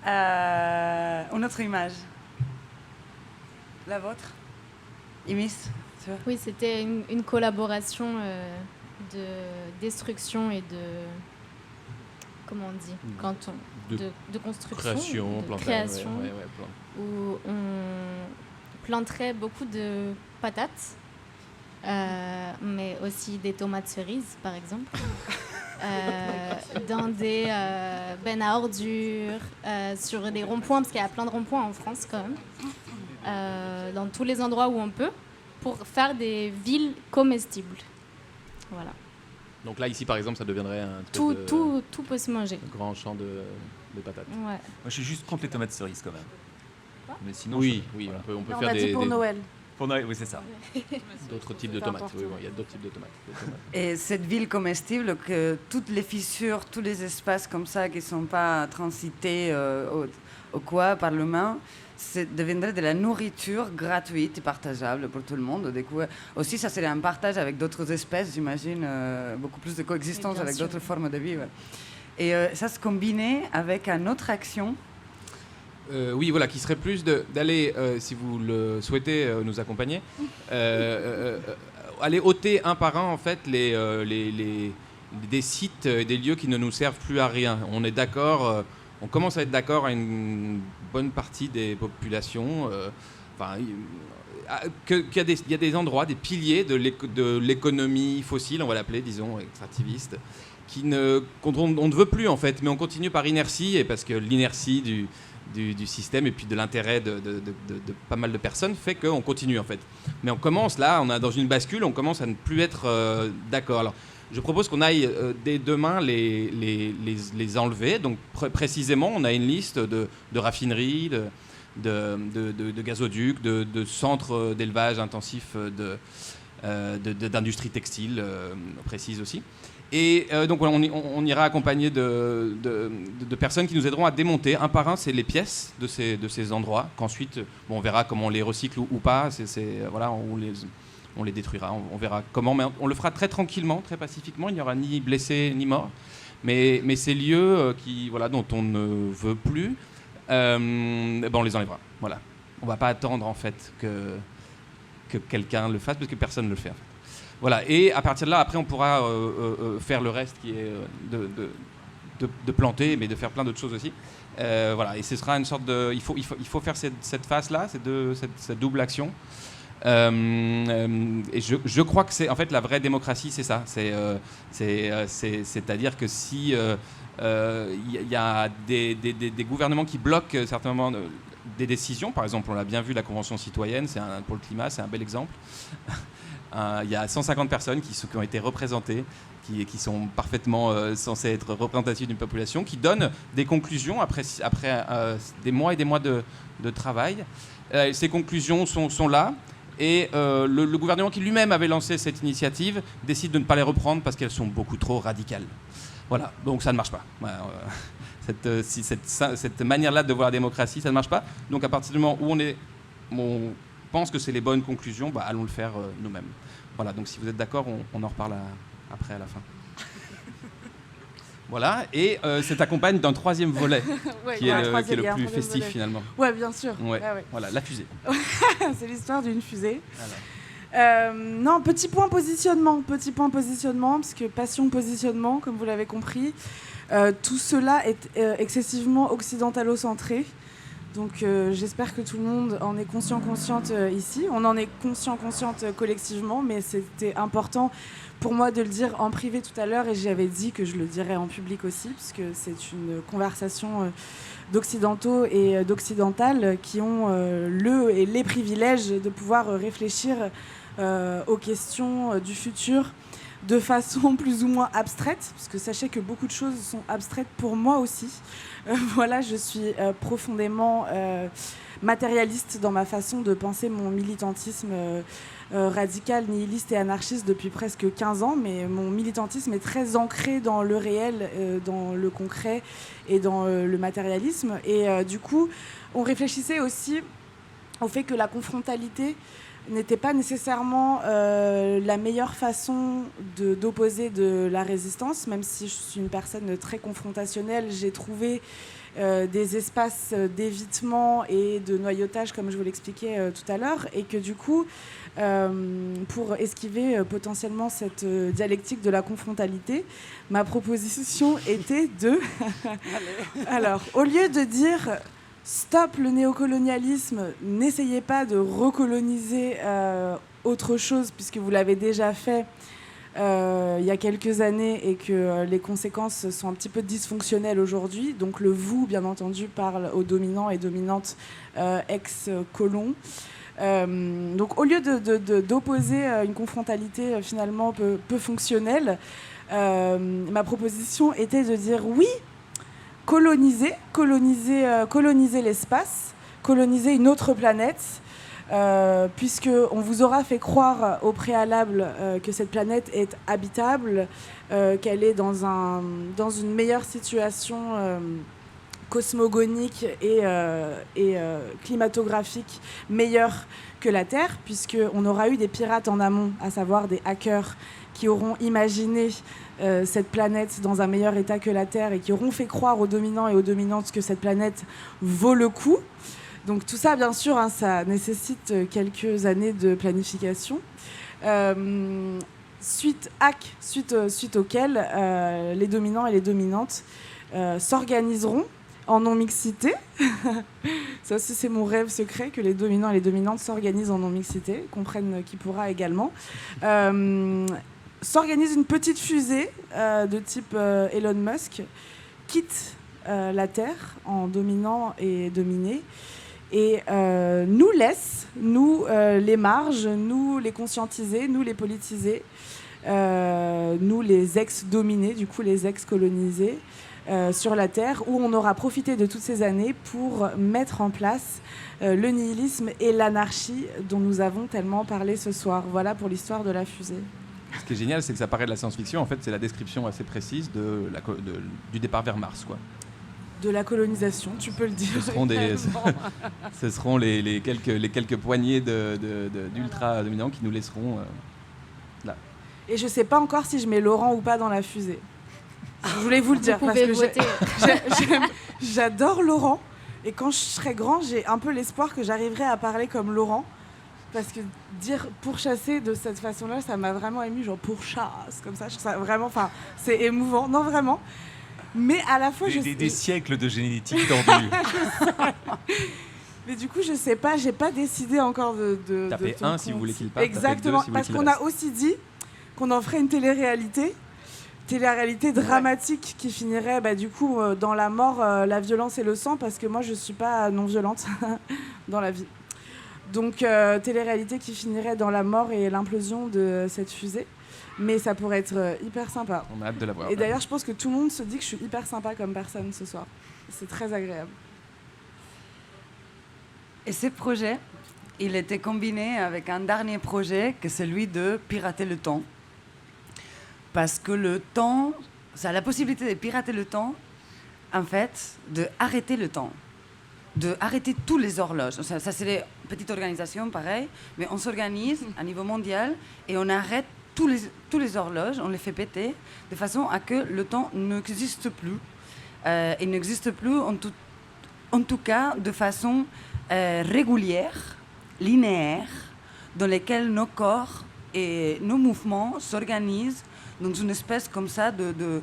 Une autre image. La vôtre? Imis, tu vois? Oui, c'était une collaboration de destruction et de... Comment on dit quand on, de construction, Création, de plantage, création, ouais, où on planterait beaucoup de patates, mais aussi des tomates cerises, par exemple, dans des bennes à ordures, sur des ronds-points, parce qu'il y a plein de ronds-points en France quand même, dans tous les endroits où on peut, pour faire des villes comestibles. Voilà. Donc là, ici, par exemple, ça deviendrait un tout peut se manger. grand champ de patates. Ouais. Moi, je suis juste contre les tomates cerises, quand même. Mais sinon, Oui, voilà. on peut On faire a dit pour Noël. Pour Noël, oui, c'est ça. d'autres types de Peu tomates. importe, Oui, ouais. bon, il y a d'autres types de tomates. Et cette ville comestible, que toutes les fissures, tous les espaces comme ça qui ne sont pas transités ou quoi par l'humain, deviendrait de la nourriture gratuite et partageable pour tout le monde. Du coup, aussi, ça serait un partage avec d'autres espèces, j'imagine, beaucoup plus de coexistence avec d'autres formes de vie. Ouais. Et ça se combinait avec une autre action. Oui, voilà, qui serait plus d'aller, si vous le souhaitez nous accompagner, aller ôter un par un, en fait, des sites et des lieux qui ne nous servent plus à rien. On est d'accord, on commence à être d'accord à une bonne partie des populations, qu'il y a des endroits, des piliers de l'économie fossile, on va l'appeler, disons, extractiviste, qu'on ne veut plus, en fait, mais on continue par inertie, et parce que l'inertie du système et puis de l'intérêt de pas mal de personnes fait qu'on continue, en fait. Mais on commence là, on est dans une bascule, on commence à ne plus être d'accord. Alors, Je propose qu'on aille dès demain les enlever. Donc précisément, on a une liste de raffineries, de gazoducs, de centres d'élevage intensif d'industrie textile précise aussi. Et donc on ira accompagné de personnes qui nous aideront à démonter un par un les pièces de ces endroits, qu'ensuite on verra comment on les recycle ou pas, voilà, on les détruira, on verra comment, mais on le fera très tranquillement, très pacifiquement, il n'y aura ni blessés ni morts, mais ces lieux dont on ne veut plus, on les enlèvera. Voilà. On ne va pas attendre en fait que quelqu'un le fasse, parce que personne ne le fait en fait. Voilà, et à partir de là, après, on pourra faire le reste qui est de planter, mais de faire plein d'autres choses aussi. Voilà, et ce sera une sorte de... Il faut faire cette phase-là, cette double action. Et je crois que c'est en fait la vraie démocratie, c'est ça. C'est-à-dire que si y a des gouvernements qui bloquent certainement des décisions, par exemple, on l'a bien vu, la Convention citoyenne, pour le climat, c'est un bel exemple. Il y a 150 personnes qui ont été représentées, qui sont parfaitement censées être représentatives d'une population, qui donnent des conclusions après des mois et des mois de travail. Ces conclusions sont là, et le gouvernement qui lui-même avait lancé cette initiative décide de ne pas les reprendre parce qu'elles sont beaucoup trop radicales. Voilà, donc ça ne marche pas. Cette manière-là de voir la démocratie, ça ne marche pas. Donc à partir du moment où on pense que c'est les bonnes conclusions, allons le faire nous-mêmes. Voilà, donc si vous êtes d'accord, on en reparle après à la fin. Voilà, et ça t'accompagne d'un troisième volet, qui est le plus festif volet. Finalement. Ouais, bien sûr. Ouais. Voilà, la fusée. C'est l'histoire d'une fusée. Non, petit point positionnement, parce que passion positionnement, comme vous l'avez compris, tout cela est excessivement occidentalo-centré. Donc j'espère que tout le monde en est consciente ici. On en est consciente collectivement, mais c'était important pour moi de le dire en privé tout à l'heure, et j'avais dit que je le dirais en public aussi, puisque c'est une conversation d'occidentaux et d'occidentales qui ont les privilèges de pouvoir réfléchir aux questions du futur de façon plus ou moins abstraite, parce que sachez que beaucoup de choses sont abstraites pour moi aussi. Voilà, je suis profondément matérialiste dans ma façon de penser mon militantisme radical, nihiliste et anarchiste depuis presque 15 ans, mais mon militantisme est très ancré dans le réel, dans le concret et dans le matérialisme. Et du coup, on réfléchissait aussi au fait que la confrontalité n'était pas nécessairement la meilleure façon d'opposer de la résistance, même si je suis une personne très confrontationnelle. J'ai trouvé des espaces d'évitement et de noyautage, comme je vous l'expliquais tout à l'heure, et que du coup, pour esquiver potentiellement cette dialectique de la confrontalité, ma proposition était de... Alors, au lieu de dire... Stop le néocolonialisme, n'essayez pas de recoloniser autre chose, puisque vous l'avez déjà fait il y a quelques années et que les conséquences sont un petit peu dysfonctionnelles aujourd'hui. Donc le « vous », bien entendu, parle aux dominants et dominantes ex-colons. Donc au lieu d'opposer une confrontalité finalement peu fonctionnelle, ma proposition était de dire oui, coloniser l'espace, coloniser une autre planète, puisqu'on vous aura fait croire au préalable que cette planète est habitable, qu'elle est dans une meilleure situation cosmogonique et climatographique meilleure que la Terre, puisqu'on aura eu des pirates en amont, à savoir des hackers qui auront imaginé cette planète dans un meilleur état que la Terre et qui auront fait croire aux dominants et aux dominantes que cette planète vaut le coup. Donc tout ça, bien sûr, ça nécessite quelques années de planification. Suite auquel les dominants et les dominantes s'organiseront en non-mixité. Ça aussi, c'est mon rêve secret, que les dominants et les dominantes s'organisent en non-mixité, comprennent qui pourra également. S'organise une petite fusée de type Elon Musk, quitte la Terre en dominant et dominé, et nous laisse, nous les marges, nous les conscientisés, nous les politisés, nous les ex-dominés, du coup les ex-colonisés, sur la Terre, où on aura profité de toutes ces années pour mettre en place le nihilisme et l'anarchie dont nous avons tellement parlé ce soir. Voilà pour l'histoire de la fusée. Ce qui est génial, c'est que ça paraît de la science-fiction. En fait, c'est la description assez précise du départ vers Mars, quoi. De la colonisation, tu peux le dire. Ce seront les quelques poignées d'ultra dominants qui nous laisseront là. Et je sais pas encore si je mets Laurent ou pas dans la fusée. Je voulais vous le dire Vous parce pouvez que voter. j'adore Laurent. Et quand je serai grand, j'ai un peu l'espoir que j'arriverai à parler comme Laurent. Parce que dire pourchasser de cette façon-là, ça m'a vraiment ému. Genre pourchasse, comme ça. Je trouve ça vraiment, enfin, c'est émouvant. Non, vraiment. Mais à la fois, Des siècles de génétique tordue. Mais du coup, je sais pas, j'ai pas décidé encore de Tapez ton 1 si vous voulez qu'il parte. Exactement, tapez 2 si vous voulez parce qu'il qu'on a reste. aussi dit qu'on en ferait une télé-réalité dramatique qui finirait du coup dans la mort, la violence et le sang, parce que moi je suis pas non violente dans la vie. Donc télé-réalité qui finirait dans la mort et l'implosion de cette fusée. Mais ça pourrait être hyper sympa. On a hâte de la voir. Et d'ailleurs, je pense que tout le monde se dit que je suis hyper sympa comme personne ce soir. C'est très agréable. Et ce projet, il était combiné avec un dernier projet, qui est celui de pirater le temps. Parce que le temps, ça a la possibilité de pirater le temps, en fait, de arrêter le temps, de arrêter tous les horloges. Ça c'est une petite organisation, pareil, mais on s'organise à niveau mondial et on arrête tous les horloges, on les fait péter, de façon à que le temps n'existe plus. Il n'existe plus, en tout cas, de façon régulière, linéaire, dans lesquelles nos corps et nos mouvements s'organisent dans une espèce comme ça de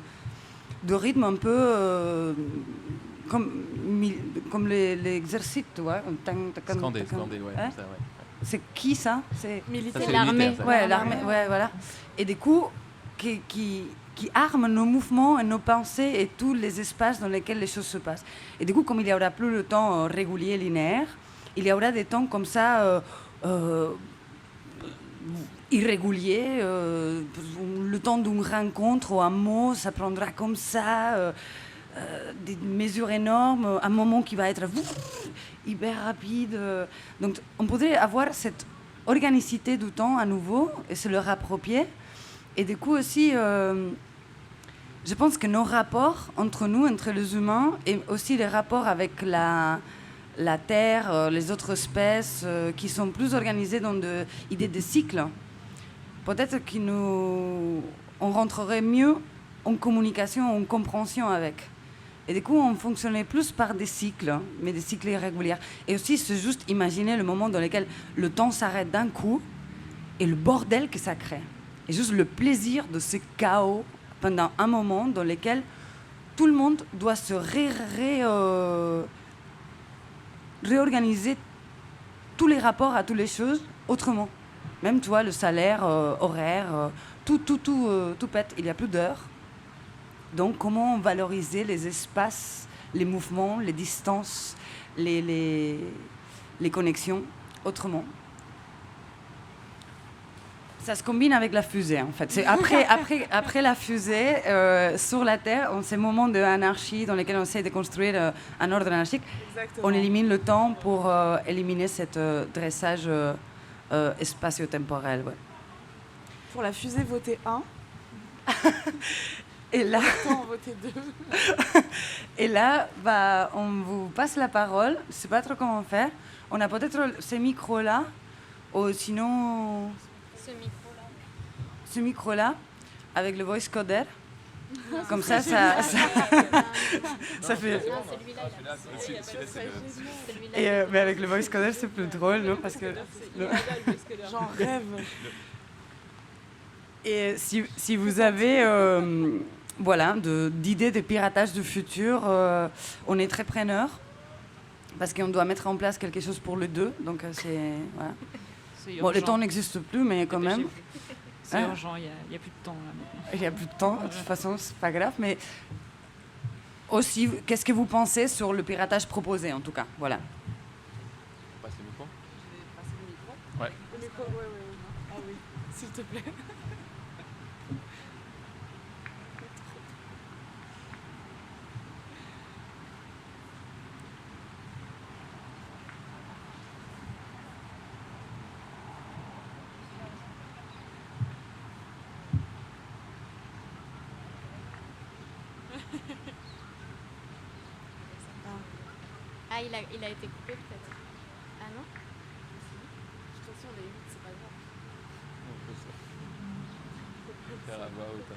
rythme un peu comme l'exercice, tu vois. Scandé, ouais. Hein? Ça, ouais. C'est qui ça? C'est Militaire. Ça, c'est L'armée. militaire, ça. ouais, l'armée, ouais, voilà. Et du coup, qui arme nos mouvements et nos pensées et tous les espaces dans lesquels les choses se passent. Et du coup, comme il n'y aura plus le temps régulier, linéaire, il y aura des temps comme ça, irréguliers. Le temps d'une rencontre ou un mot, ça prendra comme ça. Des mesures énormes, un moment qui va être hyper rapide. Donc on pourrait avoir cette organicité du temps à nouveau et se le approprier. Et du coup aussi, je pense que nos rapports entre nous, entre les humains, et aussi les rapports avec la Terre, les autres espèces, qui sont plus organisés dans des idées de cycles, peut-être qu'on rentrerait mieux en communication, en compréhension avec. Et du coup, on fonctionnait plus par des cycles, mais des cycles irréguliers. Et aussi, c'est juste imaginer le moment dans lequel le temps s'arrête d'un coup et le bordel que ça crée. Et juste le plaisir de ce chaos pendant un moment dans lequel tout le monde doit se réorganiser tous les rapports à toutes les choses autrement. Même, tu vois, le salaire, horaire, tout pète. Il n'y a plus d'heures. Donc, comment valoriser les espaces, les mouvements, les distances, les connexions autrement? Ça se combine avec la fusée, en fait. C'est après la fusée, sur la Terre, en ces moments d'anarchie dans lesquels on essaie de construire un ordre anarchique, Exactement. on élimine le temps pour éliminer ce dressage spatio-temporel. Ouais. Pour la fusée, votez 1. Et là, Votez 2. et là on vous passe la parole. Je ne sais pas trop comment faire. On a peut-être ce micro-là, ou sinon ce micro-là, avec le voice coder. Comme ça fait... Et, mais avec le voice coder, c'est plus drôle, non? Parce que... J'en rêve. Et si vous avez d'idées de piratage du futur, on est très preneur parce qu'on doit mettre en place quelque chose pour le 2. Donc c'est voilà. C'est Bon, le urgent. temps n'existe plus, mais quand même, C'est Hein? urgent, il n'y a plus de temps là maintenant. il n'y a plus de temps. De toute façon, c'est pas grave. Mais aussi, qu'est-ce que vous pensez sur le piratage proposé, en tout cas? Voilà. On passe le micro. Le micro, ouais. Ah oui, s'il te plaît. Ah, il a été coupé peut-être. Ah non? Attention, les 8, c'est pas grave. On peut faire à voix haute.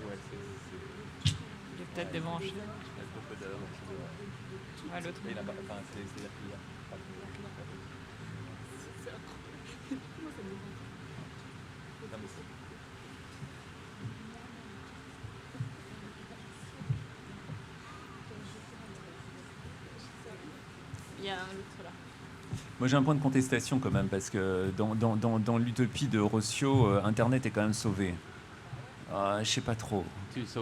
Ouais, Il est peut-être débranché. Ouais, l'autre. Il a pas. Enfin, c'est-à-dire qu'il y a pas de. Non, mais c'est- Il y a un autre là. Moi, j'ai un point de contestation quand même, parce que dans l'utopie de Rossio, Internet est quand même sauvé. Je sais pas trop. Je sais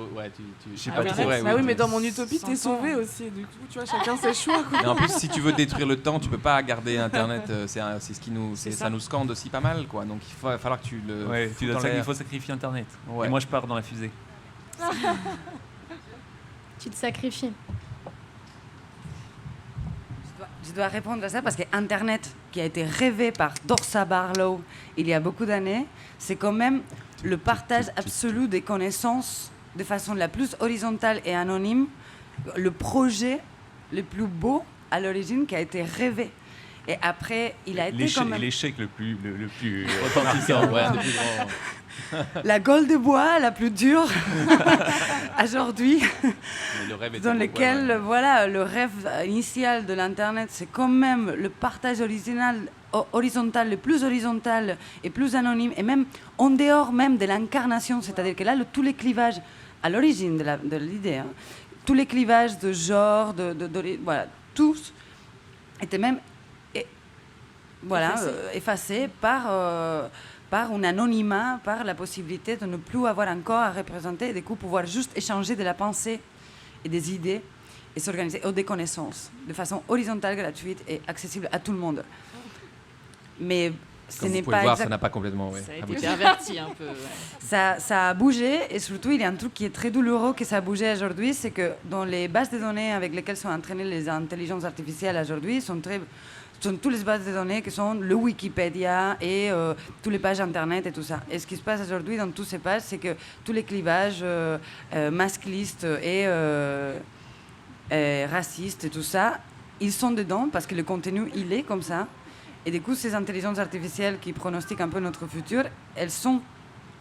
Ah, pas oui, trop. ouais, Ah oui, mais dans mon utopie, Sans t'es temps. sauvé aussi. Du coup, tu vois, chacun ses choix. Quoi. Mais en plus, si tu veux détruire le temps, tu peux pas garder Internet. C'est ce qui nous, C'est ça ça. nous scande aussi pas mal, quoi. Donc il va falloir que tu le. Ouais, fous tu dois dans il l'air. faut sacrifier Internet. Ouais. Et moi, je pars dans la fusée. Tu te sacrifies. Je dois répondre à ça parce que Internet, qui a été rêvé par Dorsa Barlow il y a beaucoup d'années, c'est quand même le partage absolu des connaissances de façon la plus horizontale et anonyme, le projet le plus beau à l'origine qui a été rêvé. Et après, il a été quand même L'échec le plus Retentissant, ouais, un des plus grands. la gueule de bois la plus dure aujourd'hui. Mais le rêve était Dans beau, lequel, ouais, ouais. voilà, le rêve initial de l'Internet, c'est quand même le partage horizontal, le plus horizontal et plus anonyme, et même en dehors même de l'incarnation, c'est-à-dire que là, tous les clivages, à l'origine de l'idée, hein, tous les clivages de genre, voilà, tous étaient même effacés par un anonymat, par la possibilité de ne plus avoir un corps à représenter et du coup pouvoir juste échanger de la pensée et des idées et s'organiser ou des connaissances de façon horizontale, gratuite et accessible à tout le monde. Mais ce Comme n'est vous pouvez pas voir, exact. ça n'a pas complètement. Ça a été abouti. perverti un peu. Ouais. Ça a bougé et surtout il y a un truc qui est très douloureux que ça a bougé aujourd'hui, c'est que dans les bases de données avec lesquelles sont entraînées les intelligences artificielles aujourd'hui sont toutes les bases de données qui sont le Wikipédia et toutes les pages internet et tout ça. Et ce qui se passe aujourd'hui dans toutes ces pages, c'est que tous les clivages masculistes et racistes et tout ça, ils sont dedans parce que le contenu, il est comme ça. Et du coup, ces intelligences artificielles qui pronostiquent un peu notre futur, elles sont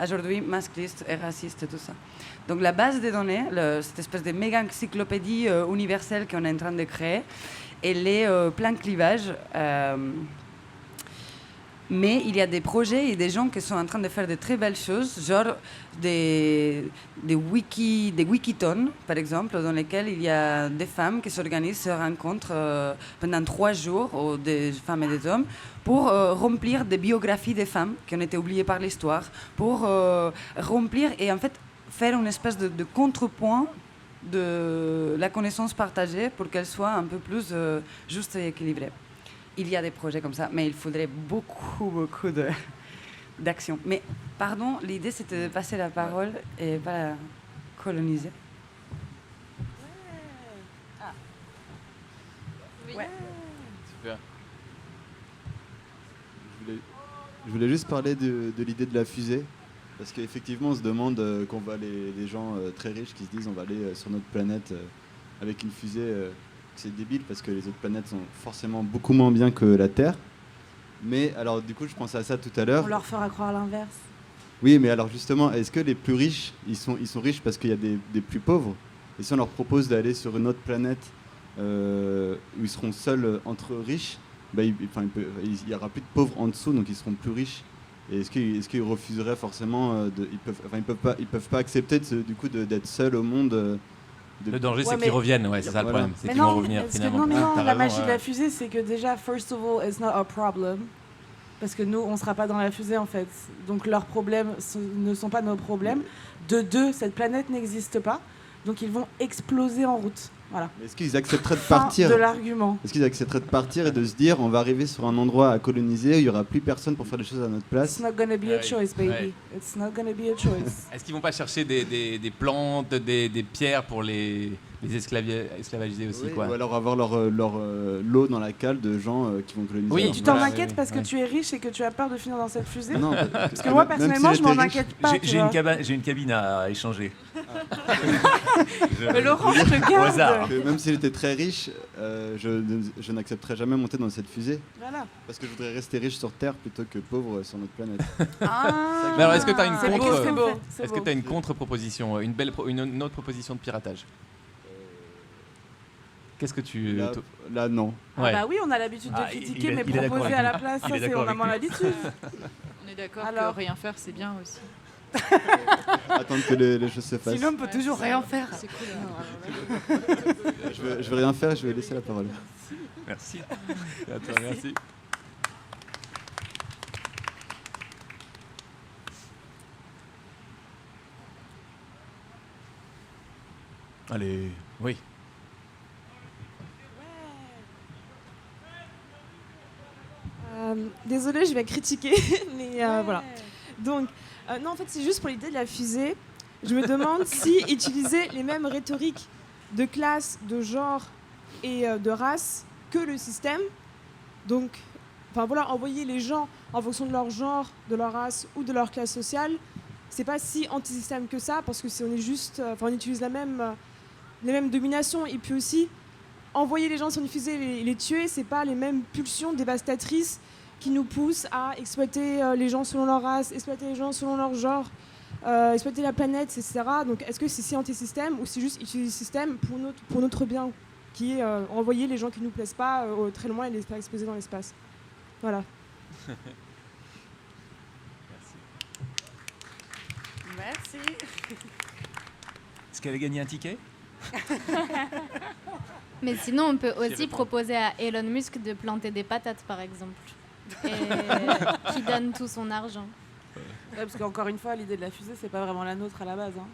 aujourd'hui masculistes et racistes et tout ça. Donc la base de données, cette espèce de méga encyclopédie universelle qu'on est en train de créer, elle est plein de clivages. Mais il y a des projets et des gens qui sont en train de faire de très belles choses, genre des wikitons, par exemple, dans lesquels il y a des femmes qui s'organisent, se rencontrent pendant 3 jours, ou des femmes et des hommes, pour remplir des biographies des femmes qui ont été oubliées par l'histoire, pour remplir et en fait faire une espèce de contrepoint de la connaissance partagée pour qu'elle soit un peu plus juste et équilibrée. Il y a des projets comme ça, mais il faudrait beaucoup d'action. Mais, pardon, l'idée c'était de passer la parole et pas la coloniser. Super. Je voulais juste parler de l'idée de la fusée, parce qu'effectivement on se demande qu'on va les gens très riches qui se disent on va aller sur notre planète avec une fusée, c'est débile parce que les autres planètes sont forcément beaucoup moins bien que la Terre. Mais alors du coup je pensais à ça tout à l'heure. On leur fera croire l'inverse. Oui, mais alors justement, est-ce que les plus riches, ils sont riches parce qu'il y a des plus pauvres? Et si on leur propose d'aller sur une autre planète où ils seront seuls entre riches, bah, il y aura plus de pauvres en dessous, donc ils seront plus riches. Et est-ce qu'ils refuseraient forcément ils peuvent pas accepter du coup d'être seuls au monde. Le danger, Ouais, c'est mais- qu'ils reviennent, ouais, c'est ça le Voilà. problème. C'est Mais qu'ils vont non, revenir parce que finalement. non, T'as la raison, magie de ouais. la fusée, c'est que déjà, first of all, it's not a problem. Parce que nous, on ne sera pas dans la fusée, en fait. Donc leurs problèmes ne sont pas nos problèmes. De deux, cette planète n'existe pas. Donc ils vont exploser en route. Voilà. Est-ce qu'ils accepteraient de Fin partir de l'argument. Est-ce qu'ils accepteraient de partir et de se dire on va arriver sur un endroit à coloniser où il n'y aura plus personne pour faire des choses à notre place? It's not gonna be a Ouais. choice, baby. Ouais. It's not gonna be a choice. Est-ce qu'ils vont pas chercher des plantes, des pierres pour les esclavagiser aussi, Oui, quoi? ou alors avoir leur lot dans la cale de gens qui vont coloniser. Oui, leur Tu place. t'en Voilà, inquiètes oui, parce que oui. tu es riche et que tu as peur de finir dans cette fusée? Non, Parce que moi, personnellement, je m'en inquiète pas. tu vois. J'ai une cabine à échanger. Mais Laurent, je te Au garde. hasard. Même s'il était très riche, je n'accepterais jamais monter dans cette fusée. Voilà. Parce que je voudrais rester riche sur Terre plutôt que pauvre sur notre planète. Ah. Mais alors, est-ce que tu as une C'est beau, contre c'est beau, c'est Est-ce que beau. tu as une contre-proposition, une autre proposition de piratage? Qu'est-ce que tu... Là, non. Ah Ouais. bah oui, on a l'habitude de Ah, critiquer, il est mais d'accord proposer avec à la nous. place, Il ça est c'est d'accord on a avec moins nous. l'habitude. On est d'accord Alors- que rien faire, c'est bien aussi. Attendre que les choses se fassent. Sinon, on peut toujours rien faire. C'est cool. Je vais rien faire, je vais laisser la parole. Merci. Attends, merci. Allez, oui. Désolée, je vais critiquer, mais voilà. Donc, non, en fait, c'est juste pour l'idée de la fusée. Je me demande si utiliser les mêmes rhétoriques de classe, de genre et de race que le système. Donc, enfin voilà, envoyer les gens en fonction de leur genre, de leur race ou de leur classe sociale, c'est pas si anti-système que ça, parce que si on est juste, on utilise les mêmes dominations, et puis aussi envoyer les gens sur une fusée et les tuer, c'est pas les mêmes pulsions dévastatrices qui nous poussent à exploiter les gens selon leur race, exploiter les gens selon leur genre, exploiter la planète, etc. Donc est-ce que c'est si anti-système ou c'est juste utiliser le système pour notre bien, qui est envoyer les gens qui nous plaisent pas très loin et les faire exploser dans l'espace. Voilà. Merci. Est-ce qu'elle a gagné un ticket? Mais sinon, on peut aussi proposer à Elon Musk de planter des patates, par exemple, et qui donne tout son argent. Ouais, parce qu'encore une fois, l'idée de la fusée, c'est pas vraiment la nôtre à la base. Hein.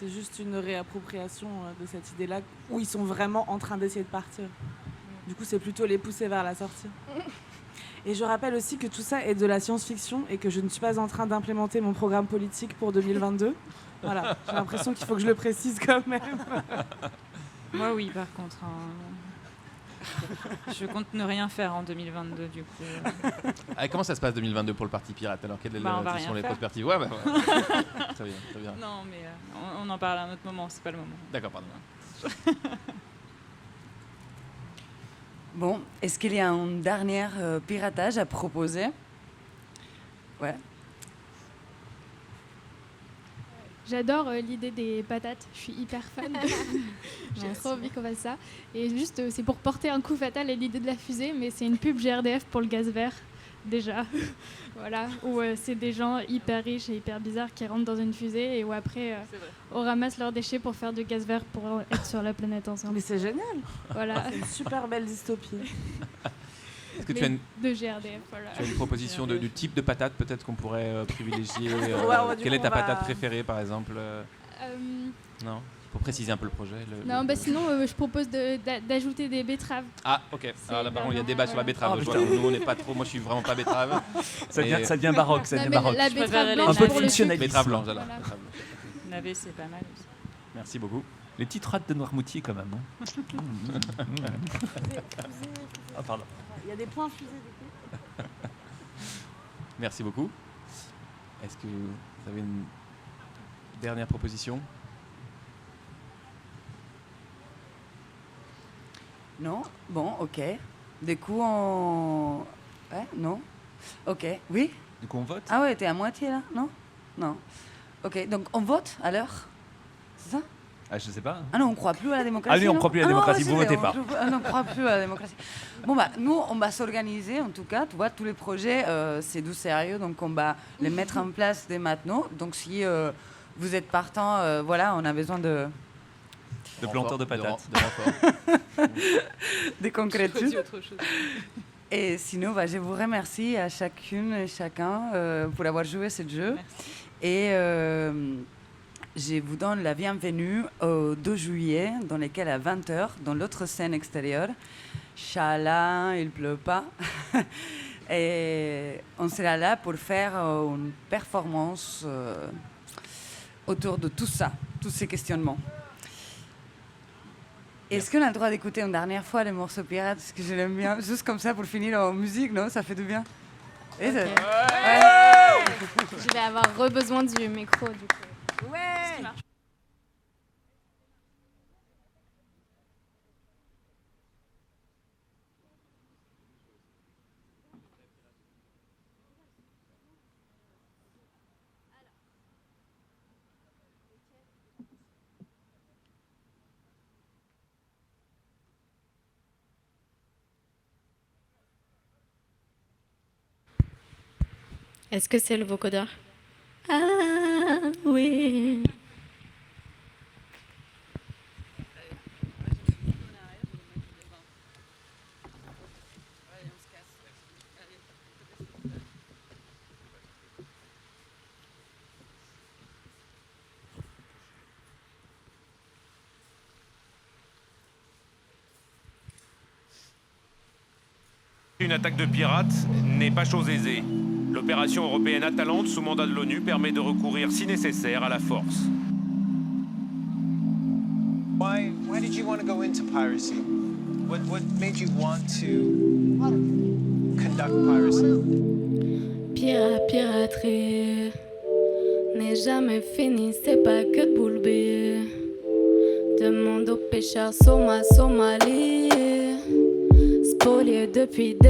C'est juste une réappropriation de cette idée-là où ils sont vraiment en train d'essayer de partir. Du coup, c'est plutôt les pousser vers la sortie. Et je rappelle aussi que tout ça est de la science-fiction et que je ne suis pas en train d'implémenter mon programme politique pour 2022. Voilà, j'ai l'impression qu'il faut que je le précise quand même. Moi, oui, par contre. Hein. Je compte ne rien faire en 2022, du coup. Ah, comment ça se passe 2022 pour le Parti Pirate? Alors, quelles On va sont rien les faire. perspectives? Ouais, bah, ouais. Très bien, très bien. Non, mais on en parle à un autre moment, c'est pas le moment. D'accord, pardon. Bon, est-ce qu'il y a un dernier piratage à proposer? Ouais. J'adore l'idée des patates, je suis hyper fan. J'ai trop envie qu'on fasse ça. Et juste, c'est pour porter un coup fatal à l'idée de la fusée, mais c'est une pub GRDF pour le gaz vert, déjà. Voilà, où c'est des gens hyper riches et hyper bizarres qui rentrent dans une fusée et où après, on ramasse leurs déchets pour faire du gaz vert pour être sur la planète ensemble. Mais c'est génial. Voilà. C'est une super belle dystopie. Est-ce que Mais tu as une, de GRDF, voilà. tu as une proposition du type de patate peut-être qu'on pourrait privilégier? Ouais, Quelle est ta on va- patate préférée par exemple? Non? Pour préciser un peu le projet. Non, bah sinon, je propose d'ajouter des betteraves. Ah, ok. Alors là, par contre, il y a débat sur la betterave. Oh, Je vois, nous, on n'est pas trop. Moi, je suis vraiment pas betterave. Ça devient, Et- ça devient baroque, ça Non, devient mais baroque. la Je betterave préférais les blanche Un peu de pour le fonctionnalisme. Betterave blanche, voilà. Voilà. Betterave blanche. Navet, c'est pas mal aussi. Merci beaucoup. Les petites rates de Noirmoutier quand même. Hein. Ah, pardon. Il y a des points fusés du coup. Merci beaucoup. Est-ce que vous avez une dernière proposition? Non? Bon, ok. Du coup, on... Ouais, non? Ok, oui? Du coup, on vote? Ah ouais, t'es à moitié là? Non? Non. Ok, donc on vote alors? C'est ça? Ah, je sais pas. Ah non, on croit plus à la démocratie. Ah oui, on non croit plus à la Ah non, démocratie, c'est vous vrai, votez pas. on ne croit plus à la démocratie. Bon, bah, nous, on va s'organiser, en tout cas. Tu vois, tous les projets, c'est du sérieux, donc on va les mettre en place dès maintenant. Donc, si vous êtes partant, voilà, on a besoin de planteurs de patates. De renfort. des concrétudes. autre chose. Et sinon, bah, je vous remercie à chacune et chacun pour avoir joué ce jeu. Merci. Et je vous donne la bienvenue au 2 juillet, dans lequel à 20h, dans l'autre scène extérieure, Inch'Allah, il ne pleut pas. Et on sera là pour faire une performance autour de tout ça, tous ces questionnements. Est-ce qu'on a le droit d'écouter une dernière fois les morceaux pirates? Parce que je l'aime bien, juste comme ça pour finir en musique, non? Ça fait du bien. Et Okay. Je vais avoir besoin du micro du coup. Ouais. Est-ce que c'est le vocodeur? Ah oui. Une attaque de pirates n'est pas chose aisée. L'opération européenne Atalante, sous mandat de l'ONU, permet de recourir, si nécessaire, à la force. Why did you want to go into piracy? What made you want to conduct piracy? Piraterie n'est jamais fini, c'est pas que de boule B. Demande aux pêcheurs Somalie, spoliés depuis des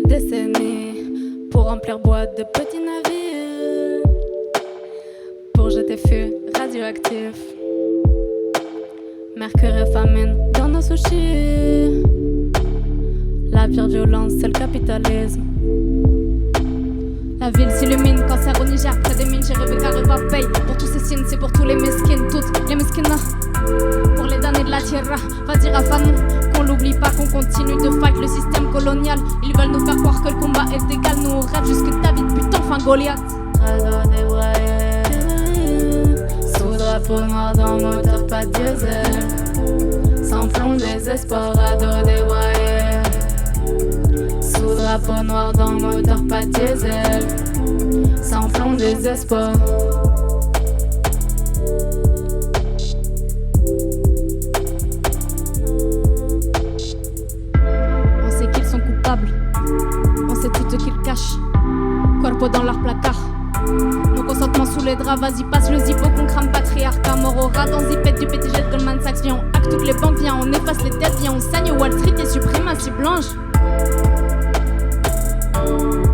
décennies, pour remplir boîte de petits navires, pour jeter feu radioactif, mercure et famine dans nos sushis. La pire violence, c'est le capitalisme. La ville s'illumine, cancer au Niger, près des mines, j'ai rêvé qu'Areva paye. Pour tous ces signes, c'est pour tous les mesquines, toutes les mesquines. Pour les damnés de la tierra, va dire à Fanou qu'on l'oublie pas, qu'on continue de fight le système colonial. Ils veulent nous faire croire que le combat est égal, nous on rêve jusque David, putain, fin Goliath. Radeau débraillé, sous drapeau noir dans moteur, pas de diesel. Sans plomb, désespoir, radeau débraillé, sous drapeau noir dans moteur, pas de diesel. Sans plomb, désespoir. On sait tout ce qu'ils cachent, corpo dans leur placard. Nos consentements sous les draps, vas-y passe le zippo qu'on crame patriarcat. Mort au rat dans zipette du PTG de Goldman Sachs. Viens on hack toutes les banques, viens on efface les dettes. Viens on saigne Wall Street et suprématie blanche.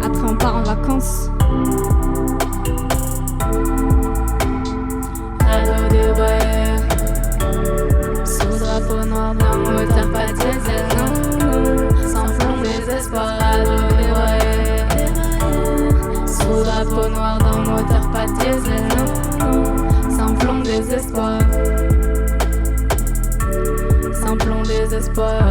Après on part en vacances. Radeau de voyeur, sous drapeau noir dans moteur, pas de diesel, non. Sans fond, désespoir, radeau dévoyé, sous drapeau noir dans moteur, pas de diesel, non. Sans plomb, désespoir, sans plomb, désespoir.